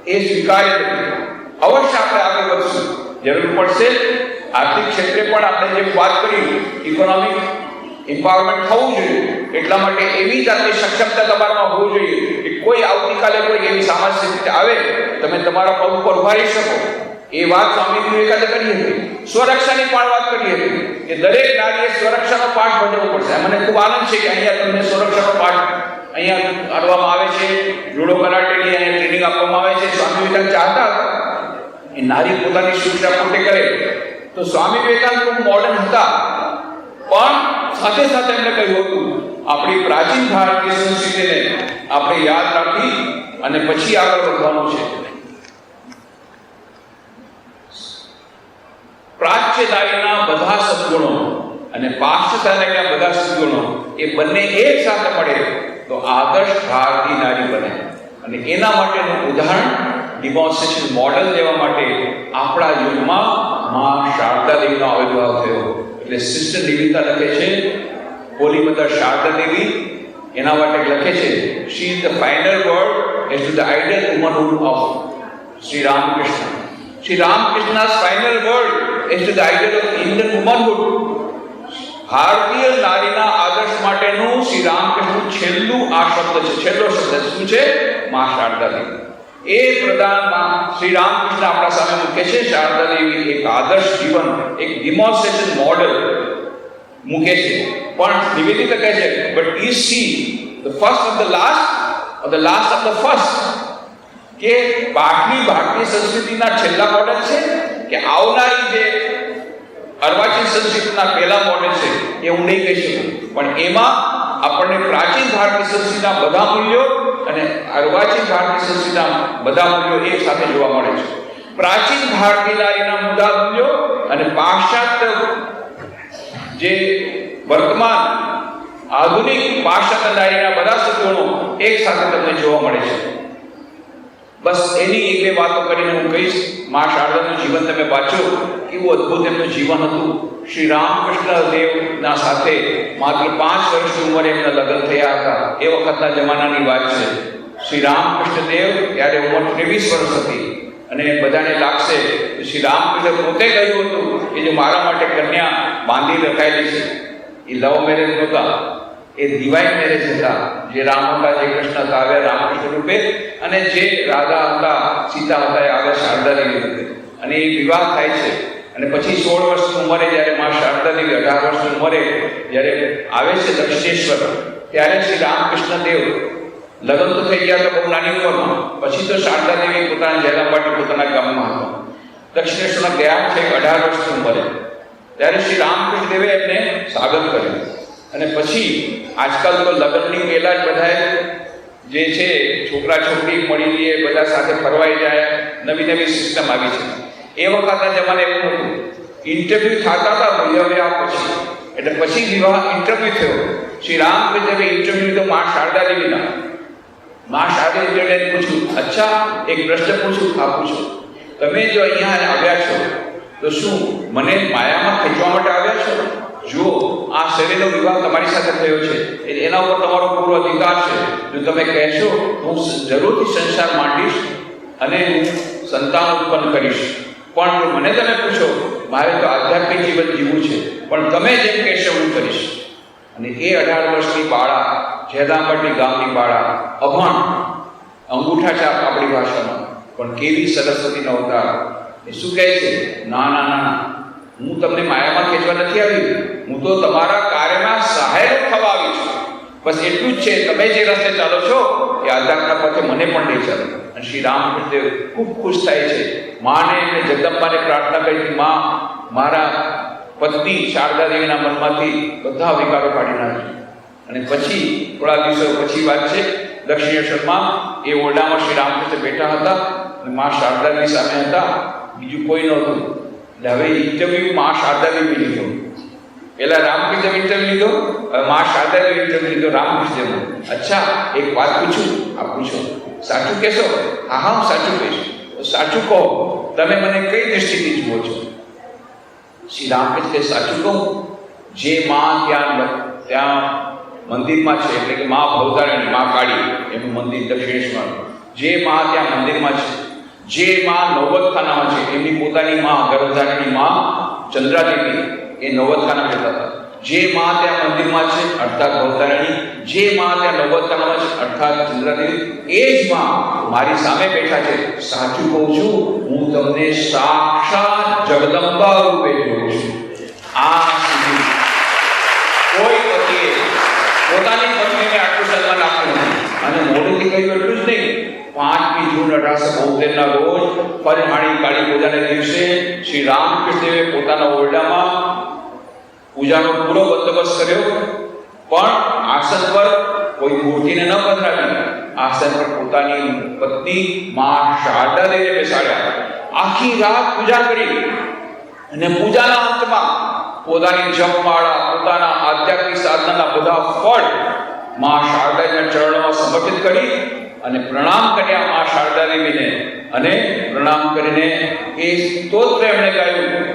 એ સ્વીકાર્ય નથી. અવશ્ય આપણે આગળ વધશું, જરૂર પડશે. આર્થિક ક્ષેત્રે પણ આપણે જે વાત કરી, ઇકોનોમિક એમ્પાવરમેન્ટ થવું જોઈએ. એટલા માટે એવી જાતની સક્ષમતા તમારામાં હોવું જોઈએ કે કોઈ આવતીકાલે કોઈ એવી સામાજિક સ્થિતિ આવે, તમે તમારા પગ ઉપર ઉભા રહી શકો. એ વાત સ્વામી વિવેકાનંદે કરી હતી. સ્વરક્ષાની પણ વાત કરી હતી કે દરેક નારીએ સ્વરક્ષાનો પાઠ ભજવવો પડશે. મને ખૂબ આનંદ છે કે અહીંયા તમને સ્વરક્ષાનો પાઠ અહીંયા કરવામાં આવે છે. જુડો કરાટેની અહીંયા ટ્રેનિંગ આપવામાં આવે છે. સ્વામી વિવેકાનંદ ચાહતા હતા એ નારી પોતાની સુરક્ષા પોતે કરે. તો સ્વામી વિવેકાનંદ ખૂબ મોડર્ન હતા, પણ સાથે સાથે એમને કહ્યું હતું આપણી પ્રાચીન ભારતીય સંસ્કૃતિને આપણે યાદ રાખી અને પછી આગળ વધવાનું છે. પ્રાચ્ય નારીના બધા સદગુણો અને પાશ્ચાત્ય નારીના બધા સદગુણો એ બંને એક સાથે મળે તો આદર્શ ભારતીય નારી બને. અને એના માટેનું ઉદાહરણ, ડિમોન્સ્ટ્રેશન મોડેલ લેવા માટે આપણા યુગમાં માં શારદા દેવીનો આવિર્ભાવ થયો. એટલે સિસ્ટર નિવિતા લખે છે, હોલી મધર શારદા દેવી એના માટે લખે છે, she is the final word as to the ideal womanhood of Shri Ramakrishna. Shri રામકૃષ્ણ's final word is to the ideal of Indian womanhood. ભારતીય નારીના આદર્શ માટેનું શ્રી રામકૃષ્ણનું છેલ્લું આ શબ્દ છે, છેલ્લો શબ્દ શું છે? માં શારદા દેવી. એ પ્રદાનમાં શ્રી રામકૃષ્ણ આપણા સામે મૂકે છે. શારદા દેવી એક આદર્શ જીવન, એક ડિમોન્સ્ટ્રેશન મોડેલ મૂકે છે. પણ નિવેદિતા કહે છે, but is she the first of the last or the last of the first? કે બાકી ભારતીય સંસ્કૃતિના છેલ્લા મોડેલ છે કે આવનારી જે અર્વાચીન સંસ્કૃતિના પહેલા મોડેલ છે? એ હું નહીં કહી શકું, પણ એમાં આપણને પ્રાચીન ભારતીય સંસ્કૃતિના બધા મૂલ્યો અને અર્વાચીન ભારતીય સંસ્કૃતિના બધા મૂલ્યો એક સાથે જોવા મળે છે. પ્રાચીન ભારતીય નારીના બધા મૂલ્યો અને પાશ્ચાત્ય જે વર્તમાન આધુનિક પાશ્ચાત્ય નારીના બધા સદગુણો એક સાથે તમને જોવા મળે છે. બસ એની એક બે વાતો કરીને હું કહીશ. માં શારદાનું જીવન તમે વાંચો, કેવું અદ્ભુત એમનું જીવન હતું. શ્રી રામકૃષ્ણ દેવના સાથે માત્ર 5 વર્ષની ઉંમરે એમના લગ્ન થયા હતા. એ વખતના જમાનાની વાત છે. શ્રી રામકૃષ્ણ દેવ ત્યારે ઉંમર 23 વર્ષ હતી. અને બધાને લાગશે કે શ્રી રામકૃષ્ણ પોતે કહ્યું હતું કે જો મારા માટે કન્યા બાંધી રખાયેલી છે. એ લવ મેરેજ નહોતા, એ ડિવાઇન મેરેજ હતા. જે રામ હતા, જે કૃષ્ણ હતા, આવ્યા રામકૃષ્ણ રૂપે, અને જે રાધા હતા, સીતા હતા, એ આવ્યા શારદા દેવી રૂપે. અને એ વિવાહ થાય છે. અને પછી 16 વર્ષની ઉંમરે જ્યારે માં શારદા દેવી 18 વર્ષની ઉંમરે જ્યારે આવે છે દક્ષિણેશ્વર, ત્યારે શ્રી રામકૃષ્ણ દેવ લગ્ન તો થઈ ગયા તો બહુ નાની ઉંમરમાં. પછી તો શારદા દેવી પોતાના જયરામ માટે પોતાના ગામમાં હતા. દક્ષિણેશ્વરમાં ગયા છે 18 વર્ષની ઉંમરે. ત્યારે શ્રી રામકૃષ્ણ દેવે એમને સ્વાગત કર્યું. અને પછી આજકાલ તો લગ્નની પહેલા જ બધાએ જે છે છોકરા છોકરી મળી લઈએ, બધા સાથે ફરવાઈ જાય, નવી નવી સિસ્ટમ આવી છે. એ વખતના જમાને એવું હતું, ઇન્ટરવ્યુ થતા હતા વિવાહ પછી. એટલે પછી વિવાહ ઇન્ટરવ્યુ થયો. શ્રી રામકૃષ્ણ દેવે ઇન્ટરવ્યુ લીધો માં શારદા દેવીના. માં શારદા દેવીને પૂછ્યું, અચ્છા એક પ્રશ્ન પૂછું, આ પૂછો, તમે જો અહીંયા આવ્યા છો તો શું મને માયામાં ખેંચવા માટે આવ્યા છો? જો આ શરીરનો વિવાહ તમારી સાથે થયો છે, એના ઉપર તમારો પૂરો અધિકાર છે. જો તમે કહેશો હું જરૂરથી સંસાર માંડીશ અને હું સંતાન ઉત્પન્ન કરીશ. પણ જો મને તમે પૂછો, મારે તો આધ્યાત્મિક જીવન જીવવું છે, પણ તમે જેમ કહેશો હું કરીશ. અને એ 18 વર્ષની બાળા, જેદામપટ્ટી ગામની બાળા, અભણ, અંગૂઠા છાપ આપણી ભાષામાં, પણ કેવી સરસ્વતીનો અવતાર. એ શું કહે છે? ના ના ના, હું તમને માયામાં ખેંચવા નથી આવી, હું તો તમારા કાર્યમાં સહાયક થવા આવી છું. બસ એટલું જ છે. તમે જે રસ્તે ચાલો છો એ આધ્યાત્મના પથે મને પણ લઈ ચાલો. અને શ્રી રામકૃષ્ણ ખૂબ ખુશ થાય છે. માને એમને જગદંબાને પ્રાર્થના કરી, માં મારા પત્ની શારદા દેવીના મનમાંથી બધા વિકારો કાઢી નાખી. અને પછી થોડા દિવસો પછી વાત છે, દક્ષિણેશ્વરમાં એ ઓરડામાં શ્રી રામકૃષ્ણ બેઠા હતા અને માં શારદા દેવી સામે હતા, બીજું કોઈ નહોતું. એટલે હવે ઇન્ટરવ્યુ માં શારદા દેવી લીધો. પહેલા રામકૃષ્ણ ઇન્ટરવ્યુ લીધો, હવે માં શારદા દેવી ઇન્ટરવ્યુ લીધો રામકૃષ્ણ. અચ્છા એક વાત પૂછું, આ પૂછો, સાચું કહેશો? હા હા હું સાચું કહીશ. તો સાચું કહો, તમે મને કઈ દ્રષ્ટિથી જુઓ છો? શ્રી રામકૃષ્ણ સાચું કહું, જે માં ત્યાં મંદિરમાં છે, એટલે કે માં ભવતારિણી, માં કાળી, એનું મંદિર દક્ષિણેશ્વર, જે માં ત્યાં મંદિરમાં છે, જે માં નવદખાનામાં છે, એમની પોતાની માં ગર્ભધારિણી માં ચંદ્રાદેવી, એ નવદખાના જતા હતા. જે માં ત્યાં મંદિરમાં છે અર્થાત ભવતારિણી, જે માં ત્યાં નવદખાનામાં છે અર્થાત ચંદ્રાદેવી, એ જ માં મારી સામે બેઠા છે. સાચું કહું છું, હું તમને સાક્ષાત જગદંબા રૂપે જોઉં છું. આ સુધી કોઈ પતિએ પોતાની પત્નીને આટલું સન્માન આપ્યું નથી. અને મોડેથી કહ્યું એટલું જ નહીં, 5મી જૂન 1872ના રોજ પરિહાણી કાળી પૂજાના દિવસે શ્રી રામકૃષ્ણ દેવે પોતાના ઓરડામાં પૂજાનો પૂરો બંદોબસ્ત કર્યો. પણ આસન પર કોઈ મૂર્તિને ન પધરાવી, આસન પર પોતાની પત્ની માં શારદા દેવીને બેસાડ્યા. આખી રાત પૂજા કરી અને પૂજાના અંતમાં પોતાની જપમાળા, પોતાના આધ્યાત્મિક સાધનાના બધા ફળ માં શારદાના ચરણોમાં સમર્પિત કરી અને પ્રણામ કર્યા માં શારદા દેવીને. અને પ્રણામ કરીને એ સ્તોત્ર એમણે ગાયું,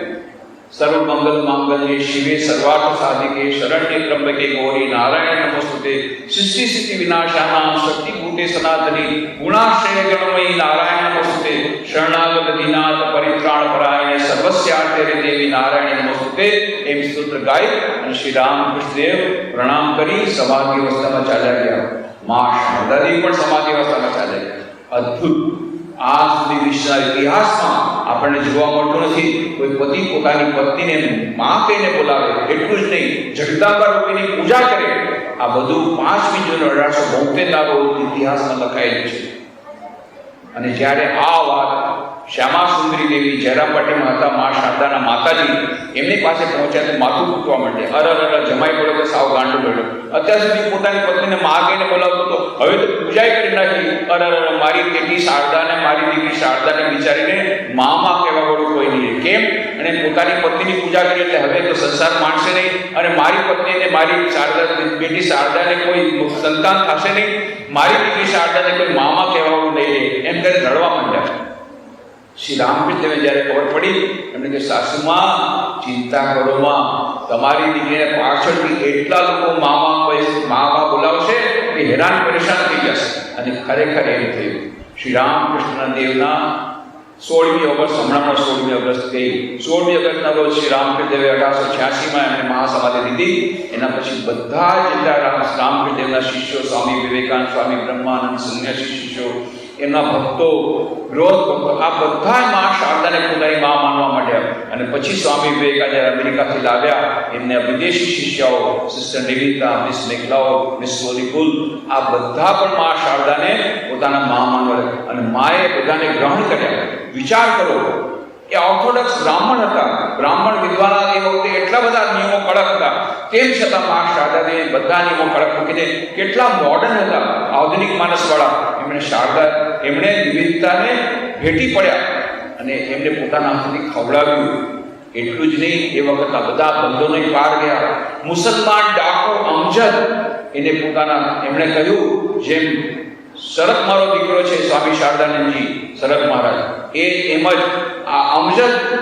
સર્વમંગલ માંગલ્યે શિવે સર્વાર્થ સાધિકે શરણ્યે ત્રંબકે ગૌરી નારાયણ નમસ્તુતે સૃષ્ટિ સ્થિતિ વિનાશાનાં શક્તિભૂતે સનાતની ગુણાશ્રય ગણમયી નારાયણ નમસ્તુતે શરણાગત દીનાથ પરિત્રાણ પરાયણે સર્વસ્યાર્થે દેવી નારાયણ નમસ્તુતે. એમ સ્તોત્ર ગાઈ અને શ્રી રામકૃષ્ણદેવ પ્રણામ કરી સમાધિ અવસ્થામાં ચાલ્યા ગયા. માં શારદાદેવી પણ સમાધિ અવસ્થામાં ચાલ્યા ગયા. અદ્ભુત. આ સુધી વિશ્વના ઇતિહાસમાં આપણને જોવા મળતું નથી કોઈ પતિ પોતાની પત્નીને માં કહીને બોલાવે. એટલું જ નહીં, જગદંબા રૂપીની પૂજા કરે. આ બધું 5મી જૂન 1872ના રોજ ઇતિહાસમાં લખાયેલું છે. અને જ્યારે આ વાત શ્યામા સુંદરી દેવી જયરામપટ્ટીમાં હતા, માં શારદાના માતાજી, એમની પાસે પહોંચ્યા તો માથું કૂટવા માંડે. અરે જમાઈ પડ્યો તો સાવ ગાંડો પડ્યો. અત્યાર સુધી પોતાની પત્નીને માં કહીને બોલાવતો હતો, હવે તો પૂજા કરી નાખી. અરે મારી દીકરી શારદાને, મારી દીકરી શારદાને વિચારીને માં કહેવા વાળું કોઈ નહીં. કેમ? અને પોતાની પત્નીની પૂજા કરી એટલે હવે તો સંસાર માણશે નહીં, અને મારી પત્નીને, મારી બેટી શારદાને કોઈ સંતાન થશે નહીં, મારી દીકરી શારદાને કોઈ મામા કહેવા વાળું નહીં રહે, એમ કરીને રડવા માંડ્યા. શ્રી રામકૃષ્ણને જ્યારે ખબર પડી, એમણે કે સાસુમાં ચિંતા કરો માં, તમારી દીકરીને પાછળથી એટલા લોકો મામા બોલાવશે કે હેરાન પરેશાન થઈ જશે. અને ખરેખર એમ થયું. શ્રી રામકૃષ્ણ દેવના 16મી ઓગસ્ટ, હમણાં 16મી ઓગસ્ટ ગઈ. 16મી ઓગસ્ટના રોજ શ્રી રામકૃષ્ણદેવે 1886માં એમણે મહાસમાધિ લીધી. એના પછી બધા જેટલા રામકૃષ્ણદેવના શિષ્યો, સ્વામી વિવેકાનંદ, સ્વામી બ્રહ્માનંદ, સંન્યાસી શિષ્યો, એમના ભક્તો, ગૃહસ્થ ભક્તો, આ બધા મા શારદાને પોતાની મા માનવા માંડ્યા. અને પછી સ્વામી વિવેકાનંદ અમેરિકાથી લાવ્યા એમને વિદેશી શિષ્યાઓ, સિસ્ટર નિવેદિતા, મિસ મેઘલાઓ, મિસ સોલીકુલ, આ બધા પણ મા શારદાને પોતાના મા માનવા. અને માએ બધાને ગ્રહણ કર્યા. વિચાર કરો, એ ઓર્થોડોક્સ બ્રાહ્મણ હતા. બ્રાહ્મણ વિદ્વાના એ વખતે એટલા બધા નિયમો કડક હતા, તેમ છતાં મા શારદાને બધા નિયમો કડક મૂકીને કેટલા મોડર્ન હતા, આધુનિક માનસવાળા. એમણે નિવેદિતાને ભેટી પડ્યા અને એમને પોતાના હાથથી ખવડાવ્યું. એટલું જ નહીં, એ વખતના બધા બંધોને પાર ગયા. મુસલમાન ડાકુ અમજદ એને એમણે કહ્યું, જેમ શરત મારો દીકરો છે સ્વામી શારદાનંદજી શરત મહારાજ, એમ જ આ અમજદ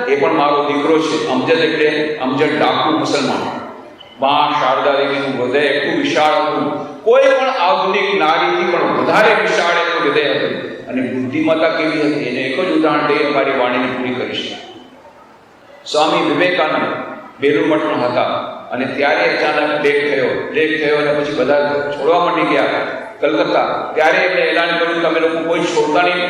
એ પણ મારો દીકરો છે. અમજદ એટલે અમજદ ડાકુ મુસલમાન. મા શારદા દેવીનું હૃદય એટલું વિશાળ હતું, કોઈ પણ આધુનિક નારીથી પણ વધારે વિશાળ એનું હૃદય હતું. અને બુદ્ધિમત્તા કેવી હતી એને એક જ ઉદાહરણ લઈ અમારી વાણીને પૂરી કરીશ. સ્વામી વિવેકાનંદ બેલુર મઠમાં હતા અને ત્યારે અચાનક પ્લેગ થયો અને પછી બધા છોડવા માંડી ગયા કલકત્તા. ત્યારે એમણે એલાન કર્યું કે અમે લોકો કોઈ છોડતા નહીં,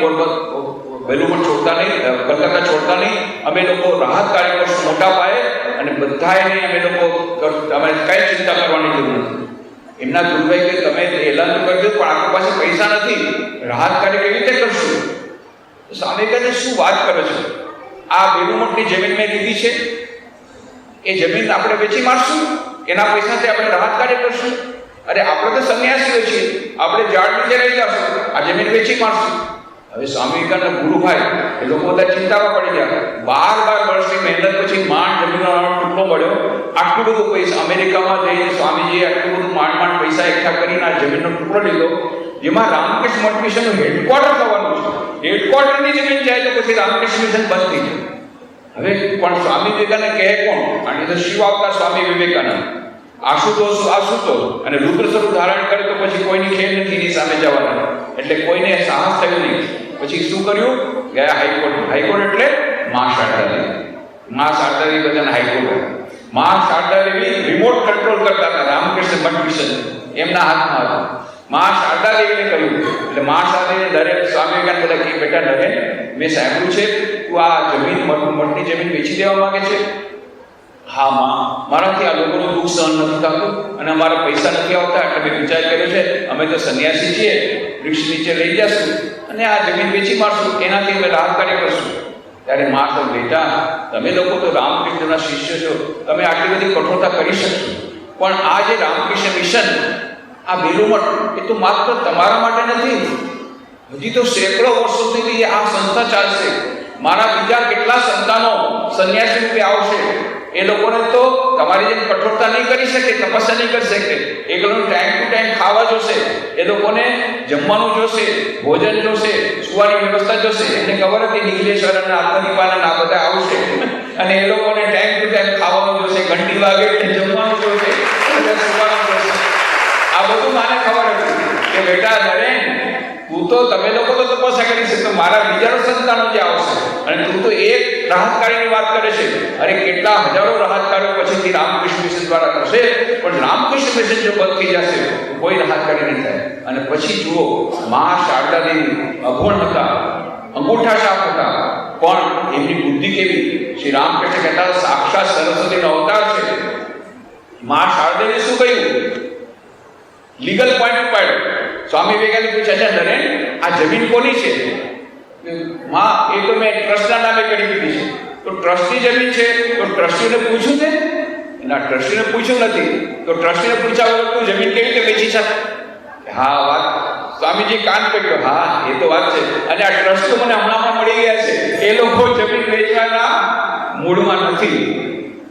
બેલુર મઠ છોડતા નહીં, કલકત્તા છોડતા નહીં. અમે લોકો રાહત કાર્ય કરશું મોટા પાયે અને બધાને અમે લોકો કઈ ચિંતા કરવાની જરૂર નથી. એમના ગુરુભાઈ કે તમે એલાન તો કરજો પણ આપણી પાસે પૈસા નથી, રાહત કાર્ય કેવી રીતે કરશું? સ્વામી કહે શું વાત કરો છો? આ બેલુર મઠની જમીન મેં લીધી છે, એ જમીન આપણે વેચી મારશું, એના પૈસાથી આપણે રાહત કાર્ય કરશું. અરે આપણે તો સંન્યાસીઓ છીએ, આપણે ઝાડ નીચે રહી જશું, આ જમીન વેચી મારશું. હવે સ્વામી વિવેકાનંદ ગુરુભાઈ એ લોકો બધા ચિંતામાં પડી ગયા. 12 વર્ષની મહેનત પછી માંડ જમીનનો ટુકડો મળ્યો. આટલું બધું પૈસા અમેરિકામાં જઈને સ્વામીજીએ આટલું બધું માંડ પૈસા એકઠા કરીને આ જમીનનો ટુકડો લીધો, જેમાં રામકૃષ્ણ મઠ મિશનનું હેડક્વાર્ટર થવાનું છે. હેડક્વાર્ટરની જમીન જાય તો પછી રામકૃષ્ણ મિશન બંધ થઈ જાય. હવે પણ સ્વામી વિવેકાનંદ કહે કોણ? કારણ કે શિવ અવતાર સ્વામી વિવેકાનંદ, આશુતોષ અને રુદ્ર સ્વરૂપ ધારણ કરે તો પછી કોઈની ખેલ નથી એની સામે જવાના. એટલે કોઈને સાહસ થયું નહીં. પછી શું કર્યું? ગયા હાઈકોર્ટ. હાઈકોર્ટ એટલે મા શારદા દેવી. મા શારદા દેવી બધાને હાઈકોર્ટ. મા શારદા દેવી રિમોટ કંટ્રોલ કરતા હતા રામકૃષ્ણ મઠ મિશન, એમના હાથમાં હતું. મા શારદા દેવીને કહ્યું એટલે મા શારદાને દરેક સ્વામી વિવેકાનંદ બધા કે બેટા નરેન, મેં સાંભળ્યું છે તું આ જમીન મઠની જમીન વેચી દેવા માંગે છે. હા માં, મારાથી આ લોકોનું દુઃખ સહન નથી થતું અને અમારા પૈસા નથી આવતા, એટલે મેં વિચાર કર્યો છે અમે તો સંન્યાસી છીએ, વૃક્ષ નીચે લઈ જશું અને આ જમીન વેચી મારશું, એનાથી અમે રાહત કાર્ય કરશું. ત્યારે માં તો બેટા તમે લોકો તો રામકૃષ્ણના શિષ્ય છો, તમે આટલી બધી કઠોરતા કરી શકશો, પણ આ જે રામકૃષ્ણ મિશન, આ બેલુર મઠ, એ તો માત્ર તમારા માટે નથી, હજી તો સેંકડો વર્ષો સુધી આ સંસ્થા ચાલશે. મારા બીજા કેટલા સંતાનો સંન્યાસી રૂપે આવશે, એ લોકોને તો તમારી જેમ કઠોરતા નહીં કરી શકે, તપસ્યા નહીં કરી શકે. એ લોકોને ટાઈમ ટુ ટાઈમ ખાવા જોશે, એ લોકોને જમવાનું જોશે, ભોજન જોશે, સુવાની વ્યવસ્થા જોશે. એમને ખબર હતી નિખિલેશ્વર અને આત્મનિપાલન આ બધા આવશે અને એ લોકોને ટાઈમ ટુ ટાઈમ ખાવાનું જોશે, ઘંટી વાગે જમવાનું જોશે, સુવાનું જોશે. આ બધું માને ખબર હતી કે બેટા નરેન, તું તો તમે લોકો તો તપસ્યા કરી શકશો, મારા બીજા સંતાનો જે આવશે અને તું તો એક રાહતકારીની વાત કરે છે. અરે કેટલા હજારો રાહતકારીઓ પછીથી રામકૃષ્ણ મિશન દ્વારા કરશે, પણ રામકૃષ્ણ મિશન જો બંધ થઈ જશે તો કોઈ રાહતકારી નહીં થાય. અને પછી જુઓ, મા શારદા દેવી અભણ હતા, અંગૂઠા છાપ હતા, પણ એમની બુદ્ધિ કેવી! શ્રી રામકૃષ્ણ કહેતા સાક્ષાત સરસ્વતીનો અવતાર છે. મા શારદાને શું કહ્યું? લીગલ પોઈન્ટ પાડ્યો. સ્વામી વિવેકાનંદ પૂછે છે નરેન, આ જમીન કોની છે? માં, એ તો મેં ટ્રસ્ટના નામે કરી દીધી છે. તો ટ્રસ્ટની જમીન છે તો ટ્રસ્ટીને પૂછ્યું છે? એના ટ્રસ્ટીને પૂછ્યું નથી. તો ટ્રસ્ટીને પૂછ્યા વગર તું જમીન કેવી રીતે વેચી શકે? હા વાત સ્વામીજી કાન કર્યો. હા એ તો વાત છે. અને આ ટ્રસ્ટ તો મને હમણાં મળી ગયા છે, એ લોકો જમીન વેચવાના મૂળમાં નથી.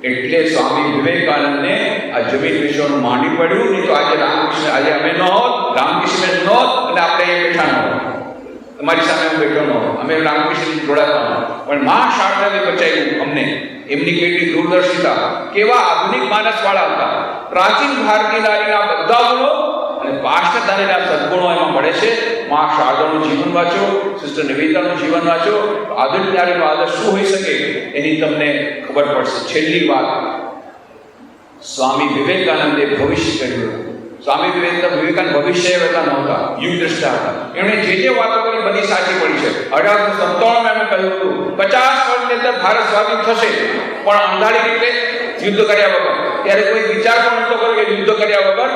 એટલે સ્વામી વિવેકાનંદને આ જમીન વિષયનું માંડી પડ્યું. નહીં તો આજે રામકૃષ્ણ, આજે અમે ન હોત, રામકૃષ્ણ ન હોત અને આપણે એ બેઠા ન હોત, તમારી સામે હું બેઠો ન હોત, અમે રામકૃષ્ણ જોડાતા. પણ મા શારદાએ બચાવ્યું અમને. એમની કેટલી દૂરદર્શિતા, કેવા આધુનિક માનસવાળા હતા. પ્રાચીન ભારતીય નારીના બધા ગુણો અને પાસ્ટ ધારેલા સદગુણો એમાં મળે છે. માં શારદાનું જીવન વાંચો, સિસ્ટર નિવેદિતાનું જીવન વાંચો, આદર્શ નારીનો આદર્શ શું હોઈ શકે એની તમને ખબર પડશે. છેલ્લી વાત, સ્વામી વિવેકાનંદે ભવિષ્ય કર્યું. સ્વામી વિવેકાનંદ ભવિષ્ય હતા નહોતા, યુગ દ્રષ્ટા હતા. એમણે જે વાતો કરી બધી સાચી પડી છે. 1857 એમણે કહ્યું હતું 50 વર્ષની અંદર ભારત સ્વાધીન થશે, પણ અંધારી રીતે યુદ્ધ કર્યા વગર. ત્યારે કોઈ વિચાર પણ નહોતો કર્યો કે યુદ્ધ કર્યા વગર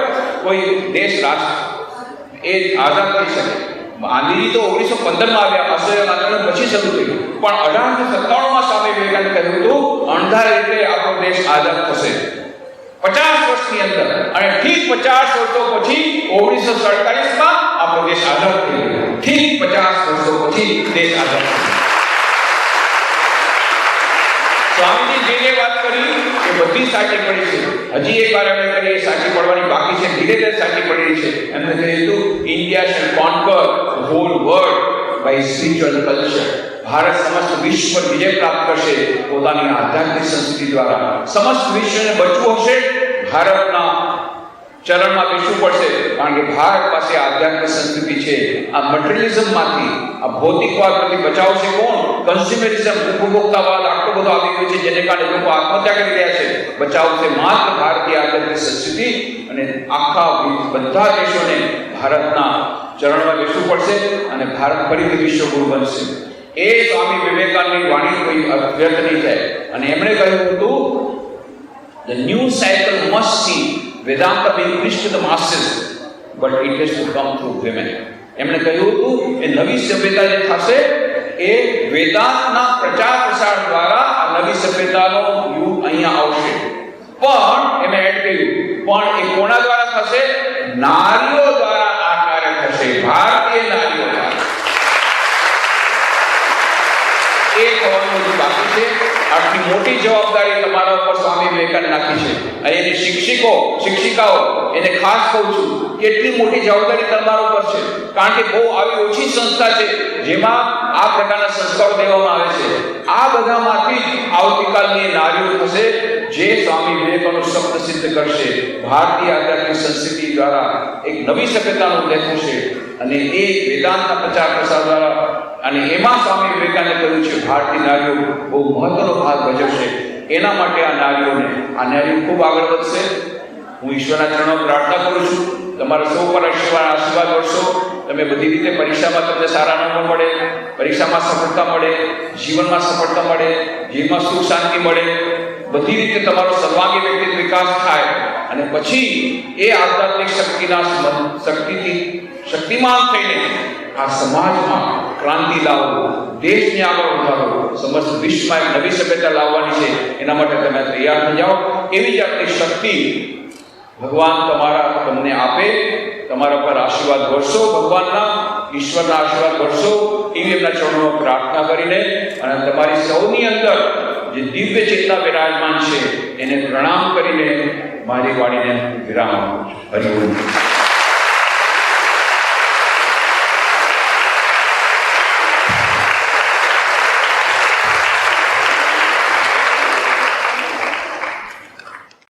કોઈ દેશ રાષ્ટ્ર એ આઝાદ થઈ શકે. ગાંધીજી તો 1915 આવ્યા, અસહયોગ આંદોલન પછી શરૂ થયું, પણ 1857 સ્વામી વિવેકાનંદે કહ્યું હતું અંધારી રીતે આપણો દેશ આઝાદ થશે 50 વર્ષની અંદર. અને ઠીક 50 વર્ષો પછી 1947 આપણો દેશ આઝાદ થઈ ગયો. ઠીક 50 વર્ષો પછી દેશ આઝાદ થયો. સ્વામીજી જે વાત કરી એ બધી સાચી પડી છે. હજી એક વાર એમણે કરી સાચી પડવાની બાકી છે, ધીરે ધીરે સાચી પડી રહી છે. એમણે કહ્યું હતું India shall conquer the whole world by spiritual culture. Bharat સમસ્ત વિશ્વ પર વિજય પ્રાપ્ત કરશે પોતાની આધ્યાત્મિક સંસ્કૃતિ દ્વારા. સમસ્ત વિશ્વને બચવું હશે, ભારતના ચરણમાં બેસવું પડશે, કારણ કે ભારત પાસે આધ્યાત્મિક સંસ્કૃતિ છે. આ મટીરિયલિઝમમાંથી, આ ભૌતિકવાદમાંથી બચાવશે કોણ? કન્ઝ્યુમરિઝમ, ઉપભોક્તાવાદ આટલો બધો આવી ગયો છે જેને કારણે લોકો આત્મહત્યા કરી રહ્યા છે. બચાવશે માત્ર ભારતીય આધ્યાત્મિક સંસ્કૃતિ. અને આખા બધા દેશોને ભારતના ચરણમાં બેસવું પડશે અને ભારત ફરીથી વિશ્વગુરુ બનશે. એ સ્વામી વિવેકાનંદની વાણી કોઈ વ્યર્થ નહીં જાય. અને એમણે કહ્યું હતું the new cycle must see Vedanta being preached to the masses, but it has to come through women. એમણે કહ્યું હતું એ નવી સભ્યતા જે થશે એ વેદાંતના પ્રચાર પ્રસાર દ્વારા આ નવી સભ્યતાનો યુગ અહીંયા આવશે. પણ એમણે એડ કર્યું પણ એ કોના દ્વારા થશે? નારીઓ દ્વારા આ કાર્ય થશે, ભારતીય નારીઓ દ્વારા. એ થવાનું હજુ બાકી છે. આટલી મોટી જવાબદારી તમારા ઉપર સ્વામી વિવેકાનંદ નાખી છે. અને એની શિક્ષિકાઓ એને ખાસ કહું છું કે એટલી મોટી જવાબદારી તમારા ઉપર છે, કારણ કે બહુ આવી ઓછી સંસ્થા છે જેમાં આ પ્રકારના સંસ્કારો દેવામાં આવે છે. આ બધામાંથી આવતીકાલની નારીઓ થશે જે સ્વામી વિવેકાનંદ શબ્દ સિદ્ધ કરશે. ભારતીય આધ્યાત્મિક સંસ્કૃતિ દ્વારા એક નવી સભ્યતાનો ઉલ્લેખ થશે અને એ વેદાંતના પ્રચાર પ્રસાર દ્વારા. અને એમાં સ્વામી વિવેકાનંદે કહ્યું છે ભારતીય નારીઓ બહુ મહત્વનો ભાગ ભજવશે. એના માટે આ નારીઓ ખૂબ આગળ વધશે. હું ઈશ્વરના ચરણોમાં પ્રાર્થના કરું છું તમારા સૌ પર આશીર્વાદ વર્ષો. તમે બધી રીતે પરીક્ષામાં તમને સારા નંબર મળે, પરીક્ષામાં સફળતા મળે, જીવનમાં સફળતા મળે, જીવનમાં સુખ શાંતિ મળે, બધી રીતે તમારો સર્વાંગી વ્યક્તિત્વ વિકાસ થાય. અને પછી એ આધ્યાત્મિક શક્તિથી શક્તિમાન થઈને આ સમાજમાં ક્રાંતિ લાવો, દેશને આગળ વધારો, સમસ્ત વિશ્વમાં એક નવી સભ્યતા લાવવાની છે. એના માટે તમે તૈયાર થઈ જાઓ. એવી જાતની શક્તિ ભગવાન તમને આપે, તમારા પર આશીર્વાદ વર્ષો, ભગવાનના ઈશ્વરના આશીર્વાદ વર્ષો, એવી એમના ચરણોમાં પ્રાર્થના કરીને અને તમારી સૌની અંદર જે દિવ્ય ચેતના વિરાજમાન છે એને પ્રણામ કરીને મારી વાણીને વિરામ આપું છું. હરિ ઓમ.